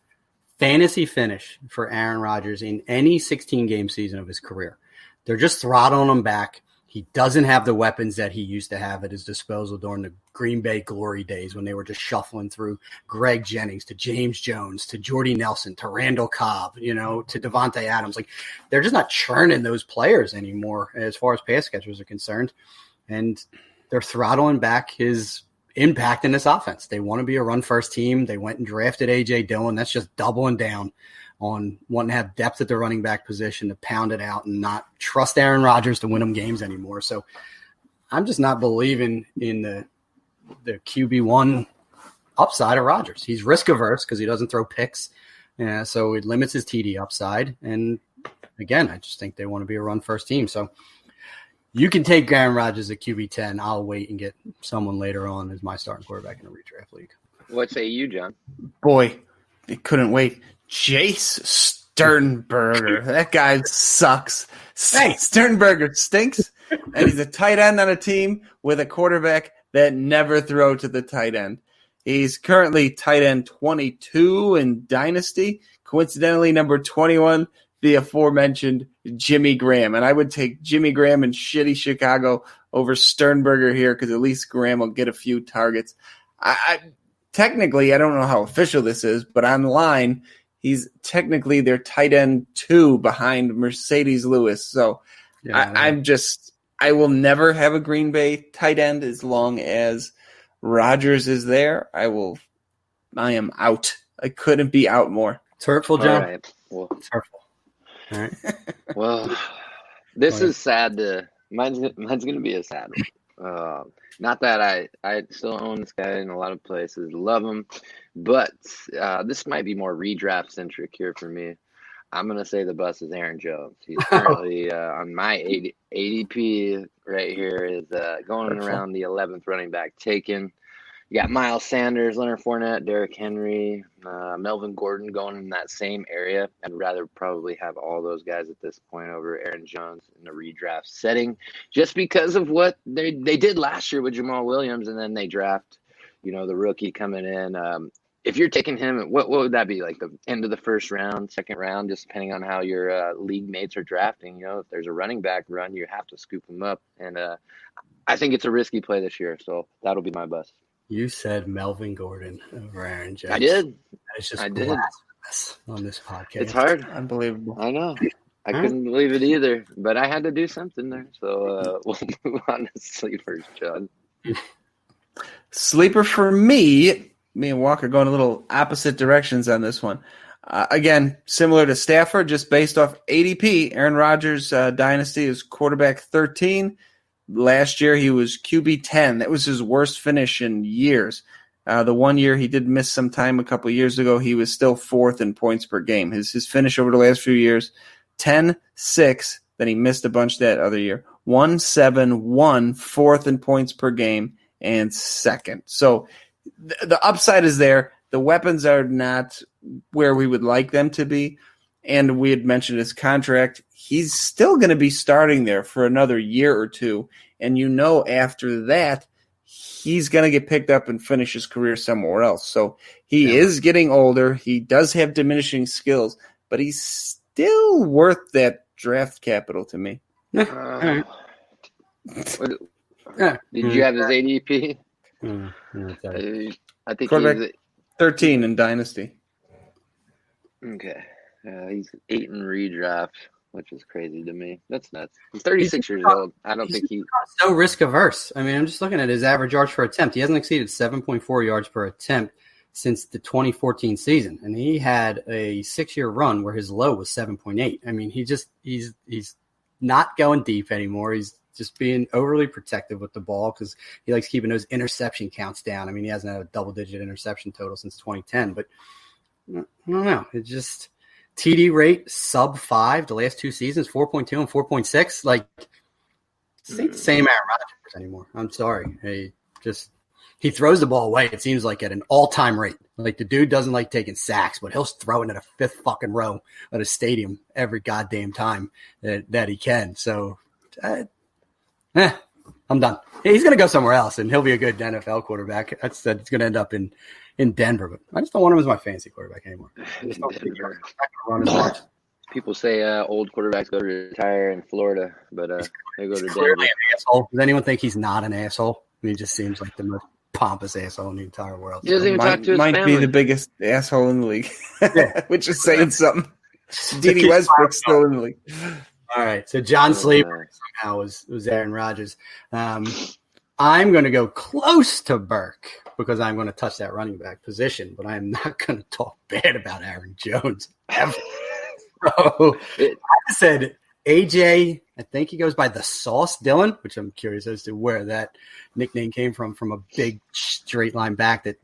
fantasy finish for Aaron Rodgers in any 16-game season of his career. They're just throttling him back. He doesn't have the weapons that he used to have at his disposal during the Green Bay glory days when they were just shuffling through Greg Jennings to James Jones to Jordy Nelson to Randall Cobb, to Devontae Adams. Like, they're just not churning those players anymore as far as pass catchers are concerned. And they're throttling back his impact in this offense. They want to be a run-first team. They went and drafted A.J. Dillon. That's just doubling down on wanting to have depth at the running back position to pound it out and not trust Aaron Rodgers to win them games anymore. So I'm just not believing in the QB1 upside of Rodgers. He's risk averse because he doesn't throw picks. So it limits his TD upside. And again, I just think they want to be a run first team. So you can take Aaron Rodgers at QB10. I'll wait and get someone later on as my starting quarterback in a redraft league. What say you, John? Boy, they couldn't wait. Jace Sternberger. That guy sucks. Hey, Sternberger stinks, and he's a tight end on a team with a quarterback that never throw to the tight end. He's currently tight end 22 in Dynasty, coincidentally number 21, the aforementioned Jimmy Graham. And I would take Jimmy Graham in shitty Chicago over Sternberger here because at least Graham will get a few targets. Technically, I don't know how official this is, but online – he's technically their tight end 2 behind Mercedes Lewis. So I will never have a Green Bay tight end as long as Rodgers is there. I am out. I couldn't be out more. It's hurtful, John. All right. Well, it's hurtful. All right. Well, this is sad. Mine's going to be a sad one. Not that I still own this guy in a lot of places, love him, but this might be more redraft centric here for me. I'm going to say the bust is Aaron Jones. He's currently on my ADP right here is going around the 11th running back taken. You got Miles Sanders, Leonard Fournette, Derrick Henry, Melvin Gordon going in that same area. I'd rather probably have all those guys at this point over Aaron Jones in the redraft setting just because of what they did last year with Jamal Williams, and then they draft, the rookie coming in. if you're taking him, what would that be, like the end of the first round, second round, just depending on how your league mates are drafting? You know, if there's a running back run, you have to scoop him up. And I think it's a risky play this year, so that'll be my bust. You said Melvin Gordon over Aaron Jones. I did. That is just blasphemous on this podcast. It's hard. Unbelievable. I know. I couldn't believe it either, but I had to do something there. So we'll move on to sleepers, John. Sleeper for me and Walker going a little opposite directions on this one. Again, similar to Stafford, just based off ADP. Aaron Rodgers' dynasty is quarterback 13. Last year, he was QB 10. That was his worst finish in years. The 1 year he did miss some time a couple of years ago, he was still fourth in points per game. His finish over the last few years, 10-6. Then he missed a bunch that other year. 1-7-1, fourth in points per game, and second. So the upside is there. The weapons are not where we would like them to be. And we had mentioned his contract. He's still going to be starting there for another year or two. And after that, he's going to get picked up and finish his career somewhere else. So he is getting older. He does have diminishing skills, but he's still worth that draft capital to me. Did you have his ADP? I think he's 13 in Dynasty. Okay. He's 8 in redraft, which is crazy to me. That's nuts. He's 36 years old. I don't think he's so risk averse. I mean, I'm just looking at his average yards per attempt. He hasn't exceeded 7.4 yards per attempt since the 2014 season, and he had a 6-year run where his low was 7.8. I mean, he's not going deep anymore. He's just being overly protective with the ball because he likes keeping those interception counts down. I mean, he hasn't had a double-digit interception total since 2010, but I don't know. It just TD rate sub 5 the last 2 seasons, 4.2 and 4.6. Like, it's ain't the same Aaron Rodgers anymore. I'm sorry. He throws the ball away, it seems like, at an all-time rate. Like, the dude doesn't like taking sacks, but he'll throw it at a fifth fucking row at a stadium every goddamn time that he can. So, I'm done. He's going to go somewhere else, and he'll be a good NFL quarterback. It's going to end up in Denver, but I just don't want him as my fantasy quarterback anymore. People say old quarterbacks go to retire in Florida, but they go to Denver. An asshole. Does anyone think he's not an asshole? I mean, he just seems like the most pompous asshole in the entire world. He doesn't even talk to his might family. be the biggest asshole in the league, which is saying something. D.D. Westbrook's still in the league. All right, so John Sleeper somehow was Aaron Rodgers. I'm going to go close to Burke because I'm going to touch that running back position, but I'm not going to talk bad about Aaron Jones ever. So I said AJ, I think he goes by the Sauce Dillon, which I'm curious as to where that nickname came from a big straight line back that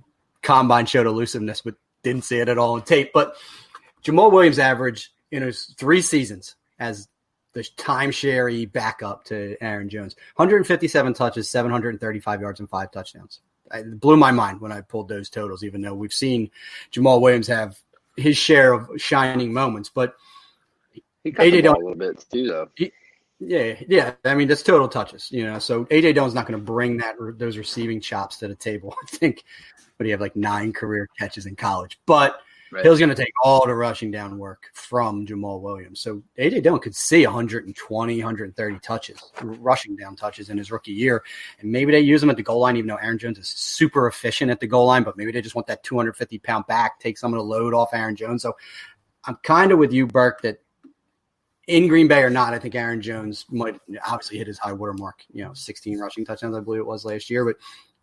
combine showed elusiveness, but didn't see it at all on tape. But Jamal Williams averaged in his 3 seasons as the timeshare backup to Aaron Jones. 157 touches, 735 yards, and 5 touchdowns. It blew my mind when I pulled those totals, even though we've seen Jamal Williams have his share of shining moments. But he cut the ball a little bit too, though. Yeah. I mean, that's total touches, So A.J. Dillon's not going to bring those receiving chops to the table, I think. But he had like 9 career catches in college. But Hill's going to take all the rushing down work from Jamal Williams. So A.J. Dillon could see 120, 130 touches, rushing down touches in his rookie year. And maybe they use him at the goal line, even though Aaron Jones is super efficient at the goal line. But maybe they just want that 250-pound back, take some of the load off Aaron Jones. So I'm kind of with you, Burke, that in Green Bay or not, I think Aaron Jones might obviously hit his high water mark, 16 rushing touchdowns, I believe it was last year. But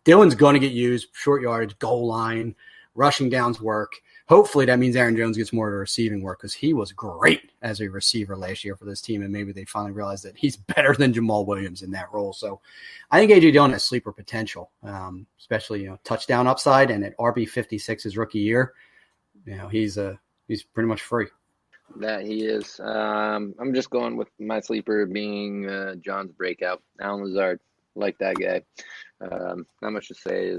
Dillon's going to get used, short yardage, goal line, rushing downs work. Hopefully that means Aaron Jones gets more of the receiving work because he was great as a receiver last year for this team, and maybe they finally realized that he's better than Jamal Williams in that role. So I think A.J. Dillon has sleeper potential, especially touchdown upside, and at RB56 his rookie year, he's pretty much free. That he is. I'm just going with my sleeper being John's breakout, Alan Lazard. Like that guy. Not much to say.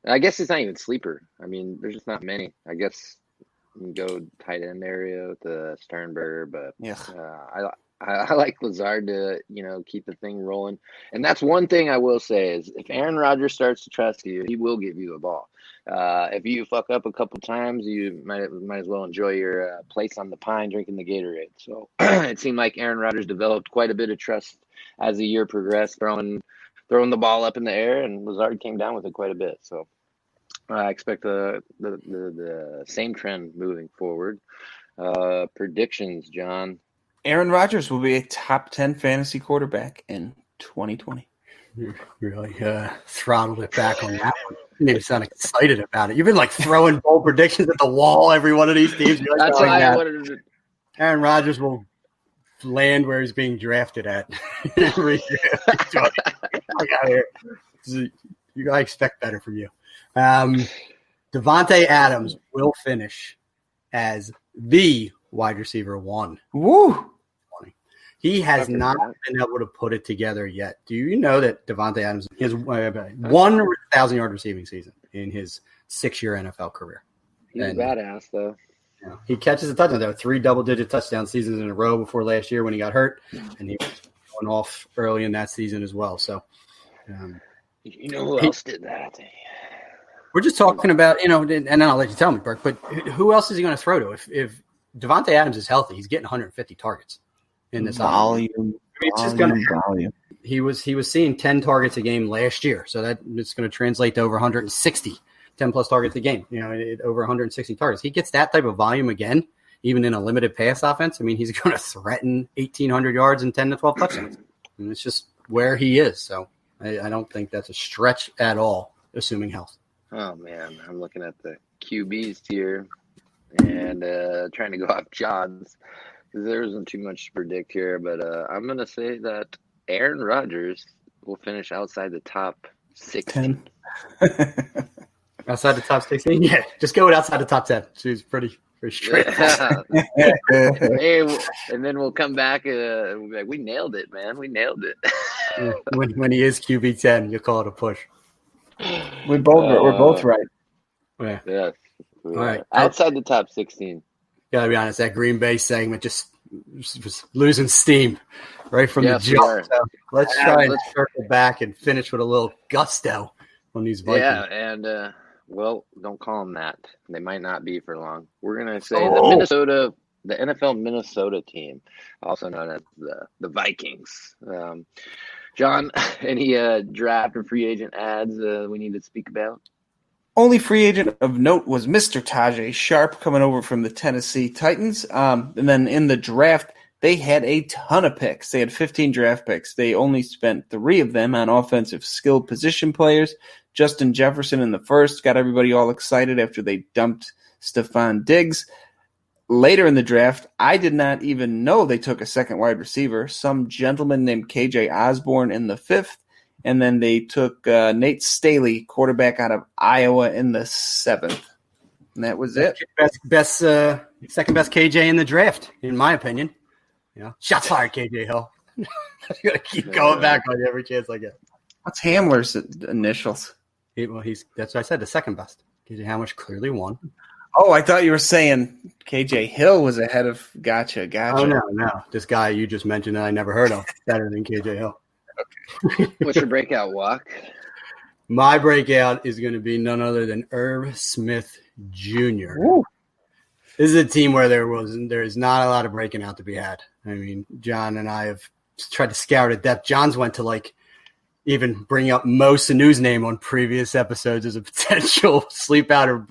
I guess it's not even sleeper. I mean, there's just not many. I guess you can go tight end area with Sternberger, but I like Lazard to, keep the thing rolling. And that's one thing I will say is if Aaron Rodgers starts to trust you, he will give you a ball. If you fuck up a couple times, you might as well enjoy your place on the pine drinking the Gatorade. So it seemed like Aaron Rodgers developed quite a bit of trust as the year progressed, throwing the ball up in the air, and Lazard came down with it quite a bit. So I expect the same trend moving forward. Predictions, John. Aaron Rodgers will be a top 10 fantasy quarterback in 2020. You really throttled it back on that one. You made me sound excited about it. You've been throwing bold predictions at the wall every one of these teams. That's why I wanted to. Aaron Rodgers will land where he's being drafted at. I expect better from you. Devontae Adams will finish as the wide receiver 1. Woo! He has not been able to put it together yet. Do you know that Devontae Adams has 1,000-yard receiving season in his 6-year NFL career? He's a badass, though. Yeah, he catches a touchdown. There were 3 double-digit touchdown seasons in a row before last year when he got hurt, and he was going off early in that season as well. So, you know who else did that? I think. We're just talking about, and then I'll let you tell me, Burke, but who else is he going to throw to? If Devontae Adams is healthy, he's getting 150 targets in this volume. Volume. He was seeing 10 targets a game last year, so that it's going to translate to over 160, 10-plus targets a game, over 160 targets. He gets that type of volume again, even in a limited pass offense. I mean, he's going to threaten 1,800 yards and 10 to 12 touchdowns. And it's just where he is, so I don't think that's a stretch at all, assuming health. Oh, man, I'm looking at the QBs here and trying to go off John's. There isn't too much to predict here, but I'm going to say that Aaron Rodgers will finish outside the top 16. 10. Outside the top 16? Yeah, just go with outside the top 10. She's pretty straight. Yeah. Hey, and then we'll come back and we'll be like, we nailed it, man. We nailed it. Yeah, when he is QB 10, you'll call it a push. We're both right. Yeah. Yes. All right. Outside the top 16. Gotta be honest, that Green Bay segment just was losing steam right from the jump. So let's try and circle back and finish with a little gusto on these Vikings. Yeah, and don't call them that. They might not be for long. We're gonna say the NFL Minnesota team, also known as the Vikings. John, any draft or free agent ads we need to speak about? Only free agent of note was Mr. Tajay Sharp coming over from the Tennessee Titans. And then in the draft, they had a ton of picks. They had 15 draft picks. They only spent 3 of them on offensive skill position players. Justin Jefferson in the first got everybody all excited after they dumped Stefon Diggs. Later in the draft, I did not even know they took a second wide receiver. Some gentleman named KJ Osborne in the 5th. And then they took Nate Staley, quarterback out of Iowa, in the 7th. And that was it. Second best KJ in the draft, in my opinion. Shots fired, KJ Hill. I'm going to keep going back on every chance I get. What's Hamler's initials? That's what I said, the second best. KJ Hamler clearly won. Oh, I thought you were saying KJ Hill was ahead of Gotcha. Oh, no. This guy you just mentioned that I never heard of, better than KJ Hill. Okay. What's your breakout, Walk? My breakout is going to be none other than Irv Smith Jr. Ooh. This is a team where there is not a lot of breaking out to be had. I mean, John and I have tried to scout at depth. John's went to even bring up Mo Sanu's name on previous episodes as a potential sleeper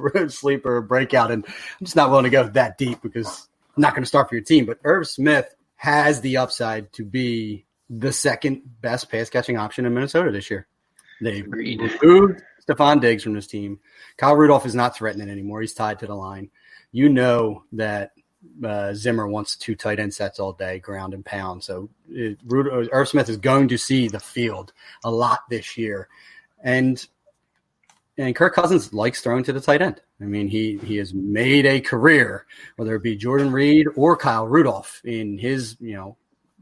or breakout, and I'm just not willing to go that deep because I'm not going to start for your team. But Irv Smith has the upside to be the second best pass catching option in Minnesota this year. They removed Stefon Diggs from this team. Kyle Rudolph is not threatening anymore. He's tied to the line. You know that Zimmer wants 2 tight end sets all day, ground and pound. So Irv Smith is going to see the field a lot this year. And Kirk Cousins likes throwing to the tight end. I mean, he has made a career, whether it be Jordan Reed or Kyle Rudolph in his,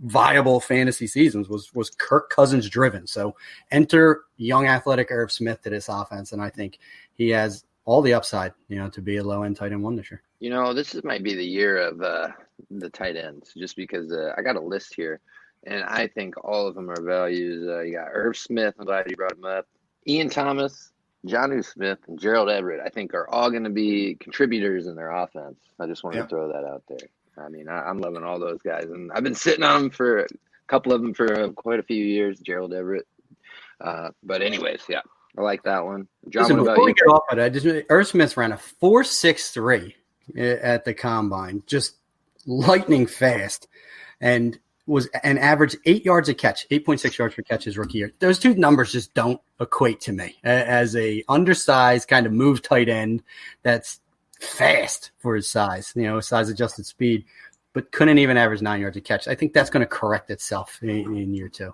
viable fantasy seasons was Kirk Cousins driven. So enter young athletic Irv Smith to this offense. And I think he has all the upside, to be a low end tight end 1 this year. This might be the year of the tight ends, just because I got a list here, and I think all of them are values. You got Irv Smith. I'm glad you brought him up. Ian Thomas, Jonnu Smith, and Gerald Everett, I think, are all going to be contributors in their offense. I just wanted to throw that out there. I mean, I'm loving all those guys, and I've been sitting on them for a couple of them for quite a few years. Gerald Everett. But anyways, yeah, I like that one. John, Listen, what about before we you? get off of it, Irv Smith ran a 4.63 at the combine, just lightning fast, and was an average 8 yards a catch, 8.6 yards per catch his rookie year. Those two numbers just don't equate to me as a undersized kind of move tight end that's fast for his size, size adjusted speed, but couldn't even average 9 yards a catch. I think that's going to correct itself in year two.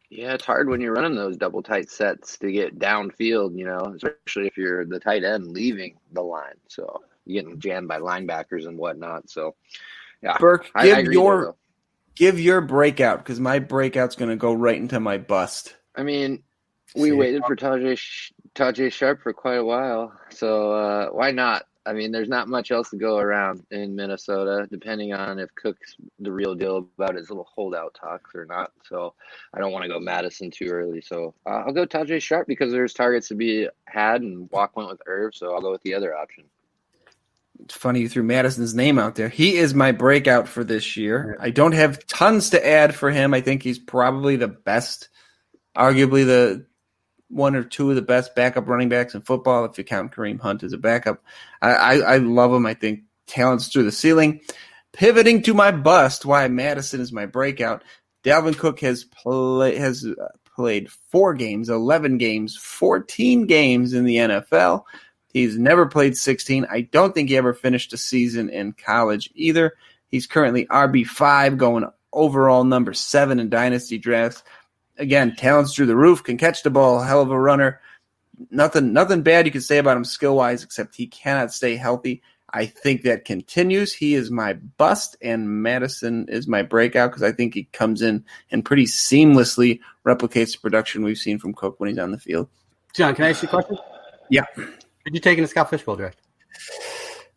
Yeah, it's hard when you're running those double tight sets to get downfield, especially if you're the tight end leaving the line. So you're getting jammed by linebackers and whatnot. So, yeah. Burke, I give your breakout, because my breakout's going to go right into my bust. I mean, we waited for Tajay Sharp for quite a while. So why not? I mean, there's not much else to go around in Minnesota, depending on if Cook's the real deal about his little holdout talks or not. So I don't want to go Madison too early. So I'll go Tajay Sharp because there's targets to be had, and Walk went with Irv, so I'll go with the other option. It's funny you threw Madison's name out there. He is my breakout for this year. I don't have tons to add for him. I think he's probably the best, arguably the one or two of the best backup running backs in football, if you count Kareem Hunt as a backup. I love him. I think talent's through the ceiling. Pivoting to my bust, why Madison is my breakout. Dalvin Cook has played 4 games, 11 games, 14 games in the NFL. He's never played 16. I don't think he ever finished a season in college either. He's currently RB5, going overall number 7 in dynasty drafts. Again, talent's through the roof, can catch the ball, hell of a runner. Nothing bad you can say about him skill-wise, except he cannot stay healthy. I think that continues. He is my bust, and Madison is my breakout because I think he comes in and pretty seamlessly replicates the production we've seen from Cook when he's on the field. John, can I ask you a question? Yeah. Did you take in the Scott Fishbowl draft?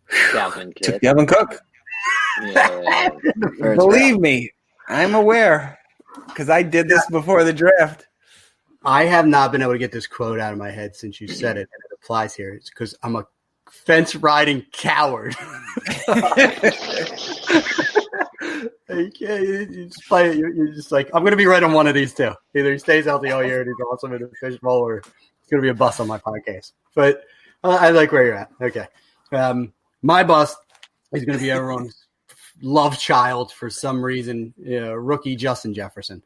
Took Dalvin Cook. Yeah. Believe me, I'm aware. Because I did this before the draft. I have not been able to get this quote out of my head since you said it, and it applies here. It's because I'm a fence-riding coward. You just play it. You're just like, I'm going to be right on one of these two. Either he stays healthy all year and he's awesome in the fishbowl, or it's going to be a bust on my podcast. But I like where you're at. Okay. My bust is going to be everyone's love child for some reason, rookie Justin Jefferson.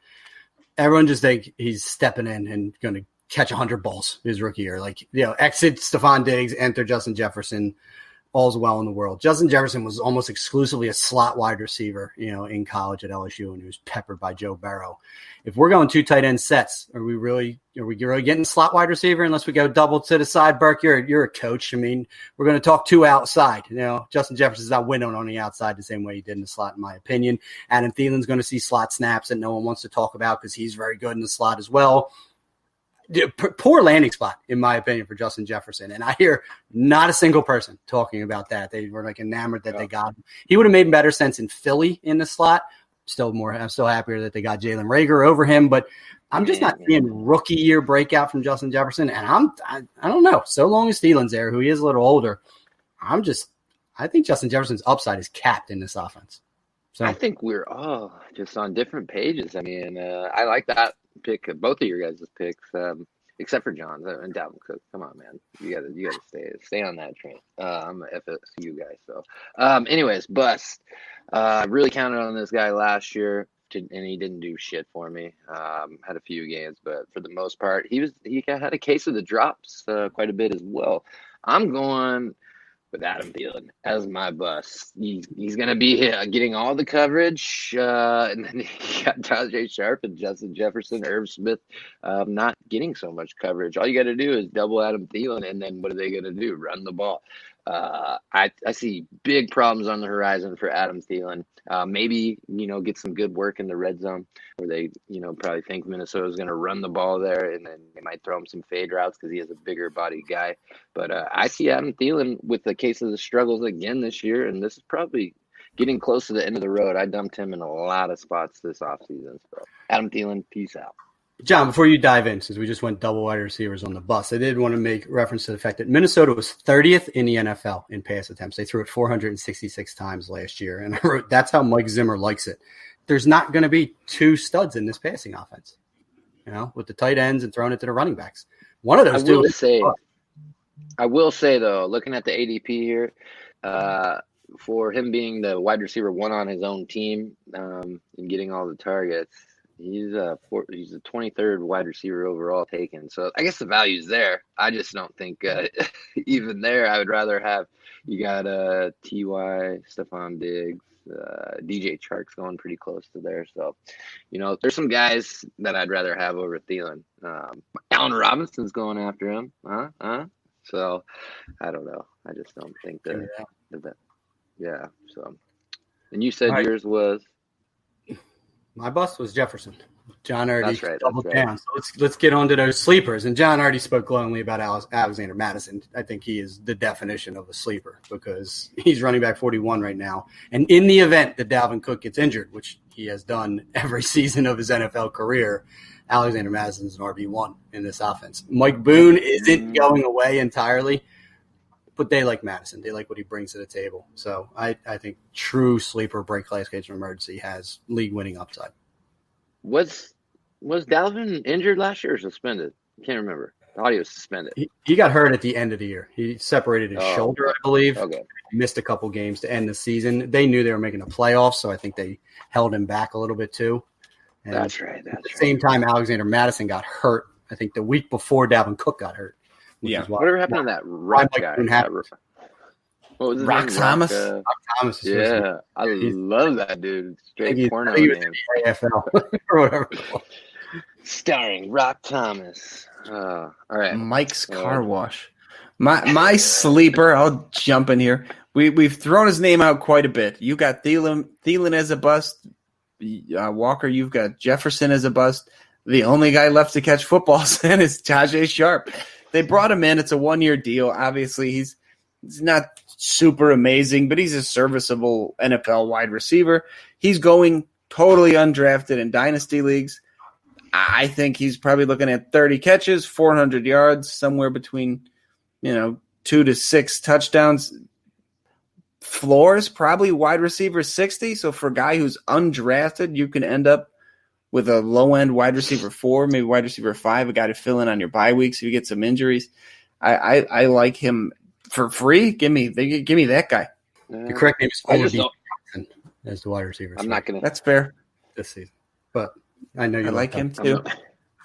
Everyone just think he's stepping in and going to catch 100 balls his rookie year. Exit Stefon Diggs, enter Justin Jefferson. All's well in the world. Justin Jefferson was almost exclusively a slot wide receiver, in college at LSU, and he was peppered by Joe Burrow. If we're going 2 tight end sets, are we really getting slot wide receiver unless we go double to the side? Burke, you're a coach. I mean, we're going to talk 2 outside. Justin Jefferson's not winning on the outside the same way he did in the slot, in my opinion. Adam Thielen's going to see slot snaps that no one wants to talk about because he's very good in the slot as well. Poor landing spot, in my opinion, for Justin Jefferson. And I hear not a single person talking about that. They were enamored that they got him. He would have made better sense in Philly in the slot. I'm still happier that they got Jalen Reagor over him, but I'm just not seeing rookie year breakout from Justin Jefferson. And I don't know. So long as Thielen's there, who he is a little older, I think Justin Jefferson's upside is capped in this offense. So I think we're all just on different pages. I mean, I like that pick, both of your guys' picks, except for John's and Dalvin Cook. Come on, man, you gotta stay on that train. I'm a FSU guy, so anyways, bust. Really counted on this guy last year, and he didn't do shit for me. Had a few games, but for the most part, he had a case of the drops quite a bit as well. I'm going with Adam Thielen as my bust. He's going to be getting all the coverage, and then you got Tajay Sharp and Justin Jefferson, Irv Smith not getting so much coverage. All you got to do is double Adam Thielen, and then what are they going to do? Run the ball. I see big problems on the horizon for Adam Thielen. Maybe, get some good work in the red zone where they, probably think Minnesota's going to run the ball there, and then they might throw him some fade routes because he is a bigger bodied guy. But I see Adam Thielen with the case of the struggles again this year, and this is probably getting close to the end of the road. I dumped him in a lot of spots this offseason. So Adam Thielen, peace out. John, before you dive in, since we just went double wide receivers on the bus, I did want to make reference to the fact that Minnesota was 30th in the NFL in pass attempts. They threw it 466 times last year. And I wrote, that's how Mike Zimmer likes it. There's not going to be two studs in this passing offense, with the tight ends and throwing it to the running backs. One of those I will say, though, looking at the ADP here, for him being the wide receiver one on his own team and getting all the targets, he's the 23rd wide receiver overall taken. So I guess the value's there. I just don't think even there I would rather have you got T.Y., Stefon Diggs, DJ Chark's going pretty close to there. So, there's some guys that I'd rather have over Thielen. Allen Robinson's going after him. So I don't know. I just don't think that. Yeah. So, and you said yours was? My bust was Jefferson. John already doubled right. down. So let's get on to those sleepers. And John already spoke glowingly about Alexander Madison. I think he is the definition of a sleeper because he's running back 41 right now. And in the event that Dalvin Cook gets injured, which he has done every season of his NFL career, Alexander Madison is an RB1 in this offense. Mike Boone isn't going away entirely, but they like Madison. They like what he brings to the table. So I think true sleeper break class case of emergency has league-winning upside. Was Dalvin injured last year or suspended? I can't remember. I thought he was suspended. He got hurt at the end of the year. He separated his shoulder, I believe. Okay. Missed a couple games to end the season. They knew they were making the playoffs, so I think they held him back a little bit too. And that's right. At the same time, Alexander Madison got hurt, I think the week before Dalvin Cook got hurt. Whatever happened to that Rock guy? What was his Rock name? Thomas? Rock Thomas. Yeah, I love that dude. Straight porno I think he was name. in the AFL or whatever it was. Starring Rock Thomas. All right. Mike's Car Wash. My sleeper, I'll jump in here. We've thrown his name out quite a bit. You got Thielen as a bust. Walker, you've got Jefferson as a bust. The only guy left to catch footballs in is Tajay Sharp. They brought him in. It's a 1-year deal. Obviously, he's not super amazing, but he's a serviceable NFL wide receiver. He's going totally undrafted in dynasty leagues. I think he's probably looking at 30 catches, 400 yards, somewhere between 2 to 6 touchdowns. Floors probably wide receiver 60. So for a guy who's undrafted, you can end up with a low-end wide receiver 4, maybe wide receiver 5, a guy to fill in on your bye weeks if you get some injuries. I like him for free. Give me that guy. The correct name is Fuller Johnson as the wide receiver. I'm not going to. That's fair This season. But I know you like him too.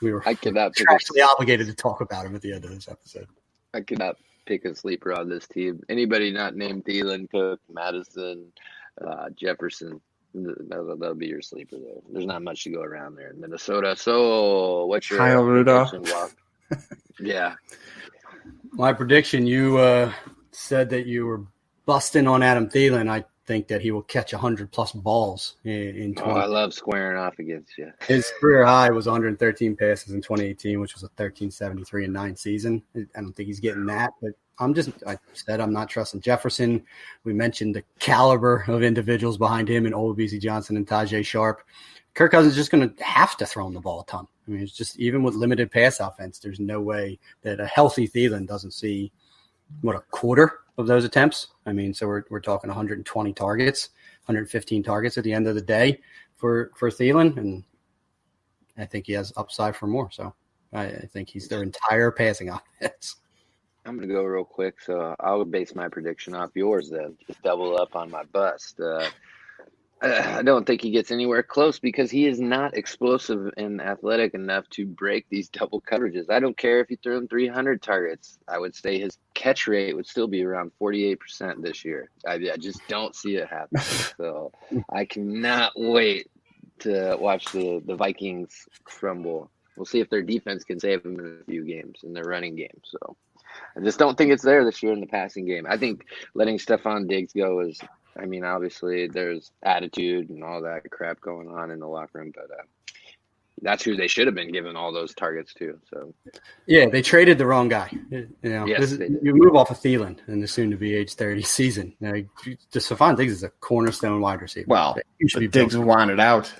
We were contractually obligated to talk about him at the end of this episode. I could not pick a sleeper on this team. Anybody not named Thielen, Cook, Madison, Jefferson, that'll be your sleeper there. There's not much to go around there in Minnesota. So what's your Kyle Rudolph? Yeah. My prediction, you said that you were busting on Adam Thielen. I think that he will catch 100-plus balls in 20. I love squaring off against you. His career high was 113 passes in 2018, which was a 1373-9 season. I don't think he's getting that, but I said I'm not trusting Jefferson. We mentioned the caliber of individuals behind him in Olabisi Johnson and Tajay Sharp. Kirk Cousins is just going to have to throw him the ball a ton. I mean, it's just even with limited pass offense, there's no way that a healthy Thielen doesn't see a quarter of those attempts. I mean, so we're talking 120 targets, 115 targets at the end of the day for Thielen, and I think he has upside for more. So I think he's their entire passing offense. I'm going to go real quick, so I'll base my prediction off yours then. Just double up on my bust. I don't think he gets anywhere close because he is not explosive and athletic enough to break these double coverages. I don't care if he threw him 300 targets. I would say his catch rate would still be around 48% this year. I just don't see it happening. So I cannot wait to watch the Vikings crumble. We'll see if their defense can save them in a few games in their running game. So I just don't think it's there this year in the passing game. I think letting Stefon Diggs go is, I mean, obviously there's attitude and all that crap going on in the locker room, but that's who they should have been giving all those targets to. So, yeah, they traded the wrong guy. Yes, they did. You move off of Thielen in the soon-to-be age 30 season. Now, Stefon Diggs is a cornerstone wide receiver. Well, you should be Diggs wanted out.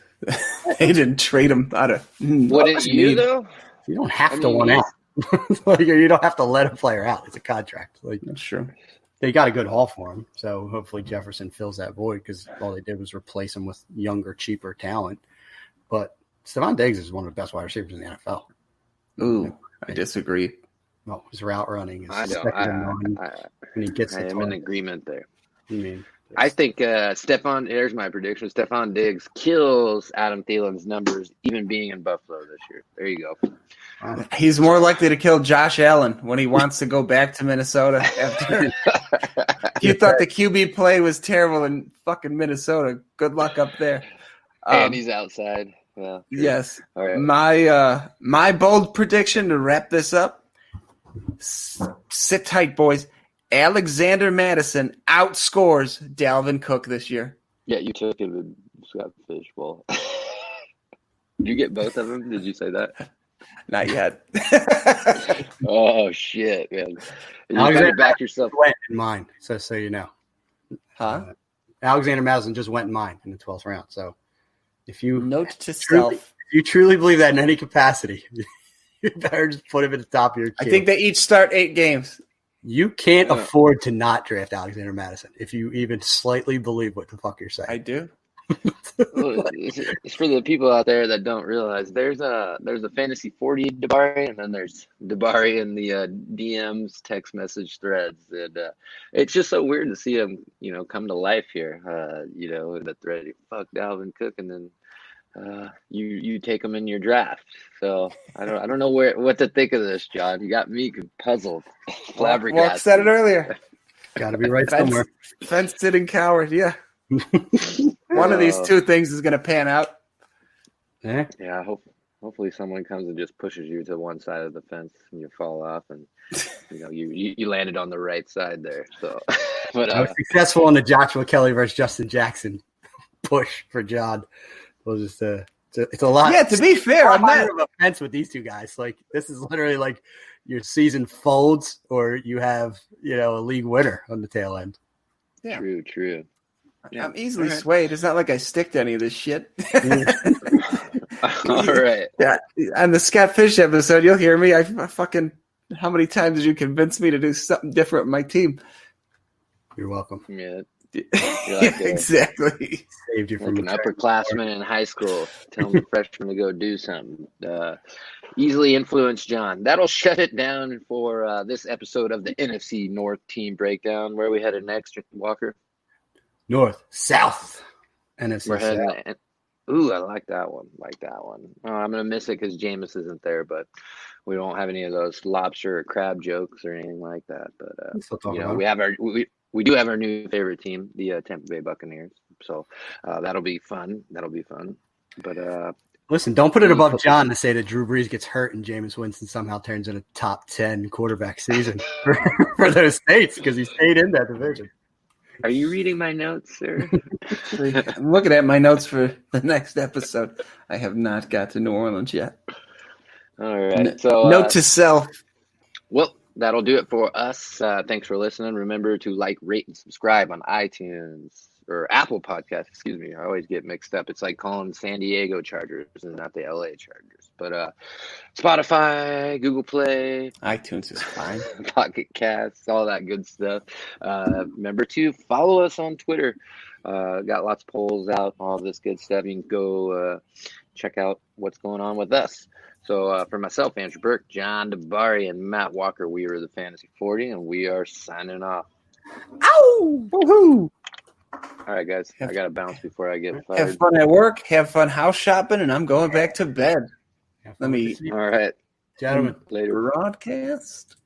They didn't trade him out of. Wouldn't you though? You don't have to want out. Like, you don't have to let a player out. It's a contract. Like, That's true. They got a good haul for him, so hopefully Jefferson fills that void because all they did was replace him with younger, cheaper talent. But Stefon Diggs is one of the best wide receivers in the NFL. Ooh, I disagree. Well, his route running is I and he gets. I am in agreement there. I mean, I think Stefon. Here's my prediction: Stefon Diggs kills Adam Thielen's numbers, even being in Buffalo this year. There you go. wow. He's more likely to kill Josh Allen when he wants to go back to Minnesota. After you thought the QB play was terrible in fucking Minnesota, good luck up there. And he's outside. Yeah. Yes. All right. My bold prediction to wrap this up. Sit tight, boys. Alexander Madison outscores Dalvin Cook this year. Yeah, you took it with Scott Fishbowl. Did you get both of them? Did you say that? Not yet. Oh shit, man! You Alexander gotta back yourself. Went in mine, so you know. Huh? Alexander Madison just went in mine in the 12th round. So if you Note to self. if you truly believe that in any capacity, you better just put him at the top of your queue. I think they each start 8 games. You can't afford to not draft Alexander Madison if you even slightly believe what the fuck you're saying. I do. It's for the people out there that don't realize there's a fantasy 40 Dabari, and then there's Dabari in the DMs, text message threads, and it's just so weird to see him, come to life here. In the thread, fuck Dalvin Cook, and then you take him in your draft. So I don't know what to think of this, John. You got me puzzled, flabbergasted. Well, said it earlier. Got to be right somewhere. Fence-sitting coward, yeah. One of these two things is going to pan out. Yeah, hopefully someone comes and just pushes you to one side of the fence and you fall off, and you landed on the right side there. So, but I was successful in the Joshua Kelly versus Justin Jackson push for John. It's a lot. Yeah, to be fair, I'm not of a fence with these two guys. Like, this is literally like your season folds, or you have a league winner on the tail end. Yeah. True. Yeah. I'm easily swayed. It's not like I stick to any of this shit. All right. Yeah. On the Scott Fish episode, you'll hear me. I fucking. How many times did you convince me to do something different with my team? You're welcome. Yeah. Exactly. Saved you from an upperclassman in high school telling the freshman to go do something. Easily influenced John. That'll shut it down for this episode of the NFC North team breakdown. Where are we headed next, Walker? North, South, NFC We're heading South. Ooh, I like that one. Oh, I'm going to miss it because Jameis isn't there, but we don't have any of those lobster or crab jokes or anything like that. But, we do have our new favorite team, the Tampa Bay Buccaneers. So that'll be fun. But listen, don't put it above John to say that Drew Brees gets hurt and Jameis Winston somehow turns in a top 10 quarterback season for those states because he stayed in that division. Are you reading my notes, sir? I'm looking at my notes for the next episode. I have not got to New Orleans yet. All right. So note to self. Well, that'll do it for us. Thanks for listening. Remember to like, rate, and subscribe on iTunes or Apple Podcasts. Excuse me. I always get mixed up. It's like calling San Diego Chargers and not the LA Chargers. But Spotify, Google Play, iTunes is fine. Pocket Casts, all that good stuff. Remember to follow us on Twitter. Got lots of polls out, all this good stuff. You can go check out what's going on with us. So for myself, Andrew Burke, John Dabari, and Matt Walker, we are the Fantasy 40, and we are signing off. Ow! Woohoo! All right, guys. I got to bounce before I get fired. Have fun at work. Have fun house shopping, and I'm going back to bed. Let me. All right. Gentlemen. Later. Broadcast?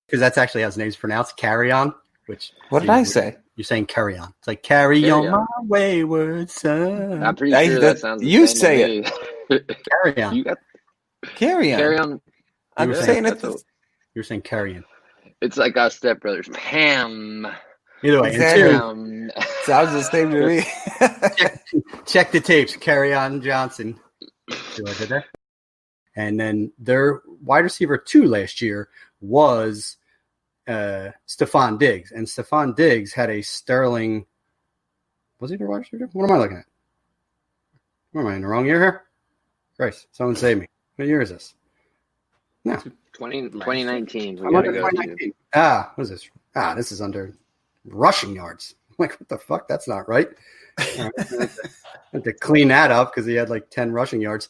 Because that's actually how his name's pronounced, Carry On. What did I say? You're saying Carry On. It's like Carry on my wayward son. I'm pretty sure that sounds you the same say to Carry On. You got Carry on. Carry On. I'm saying it. You You're saying carrying. It's like us Step Brothers. Pam. Either way, Exactly. Pam. Sounds the same to me. check the tapes. Carry on Johnson. See what I did there? And then their wide receiver 2 last year was Stefon Diggs. And Stefon Diggs had a sterling. Was he their wide receiver? What am I looking at? Am I in the wrong year here? Christ, someone save me. What year is this? No. 2019. We I'm gotta under go 2019. What is this? This is under rushing yards. I'm like, what the fuck? That's not right. I had to clean that up because he had like 10 rushing yards.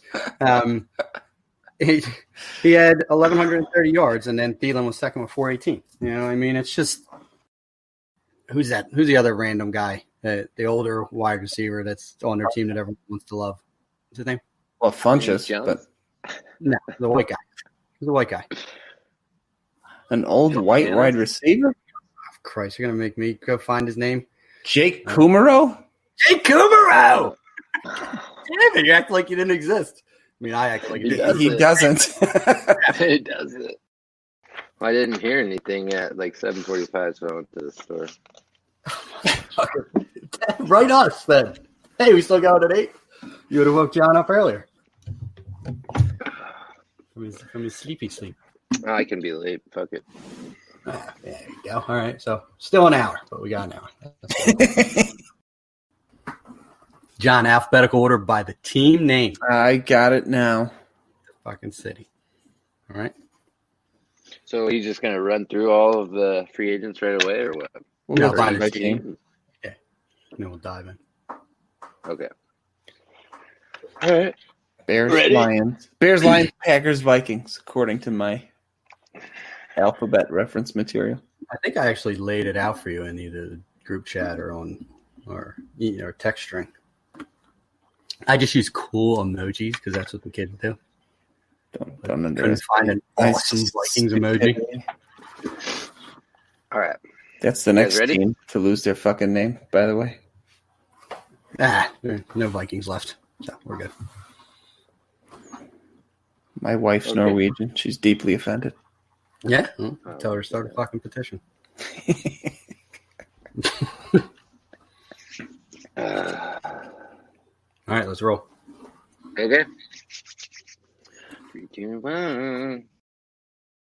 He had 1,130 yards, and then Thielen was second with 418. You know, I mean, it's just who's that? Who's the other random guy? The older wide receiver that's on their team that everyone wants to love. What's his name? Well, Funchess, but No, the white guy. He's a white guy. an old white wide receiver? Oh, Christ, you're going to make me go find his name? Jake Kumaro? Jake Kumaro! Damn it, you act like you didn't exist. I mean, I act like you didn't. He doesn't. It doesn't. I didn't hear anything at like 7:45, so I went to the store. Write us then. Hey, we still going at 8? You would have woke John up earlier. From his sleepy sleep. I can be late. Fuck it. There you go. All right. So still an hour, but we got an hour. John, alphabetical order by the team name. I got it now. Fucking city. All right. So he's just gonna run through all of the free agents right away, or what? No, Or by by the team. Yeah. And then we'll dive in. Okay. All right. Bears, Ready? Lions. Bears, Lions, Packers, Vikings, according to my alphabet reference material. I think I actually laid it out for you in either the group chat or or text string. I just use cool emojis because that's what the kids do. Don't Couldn't understand. find an awesome Vikings emoji. All right. That's the next ready? team to lose their fucking name, by the way. No Vikings left, so we're good. My wife's Okay. Norwegian. She's deeply offended. Yeah, tell her to start a fucking petition. All right, let's roll. Okay. 3, 2, 1.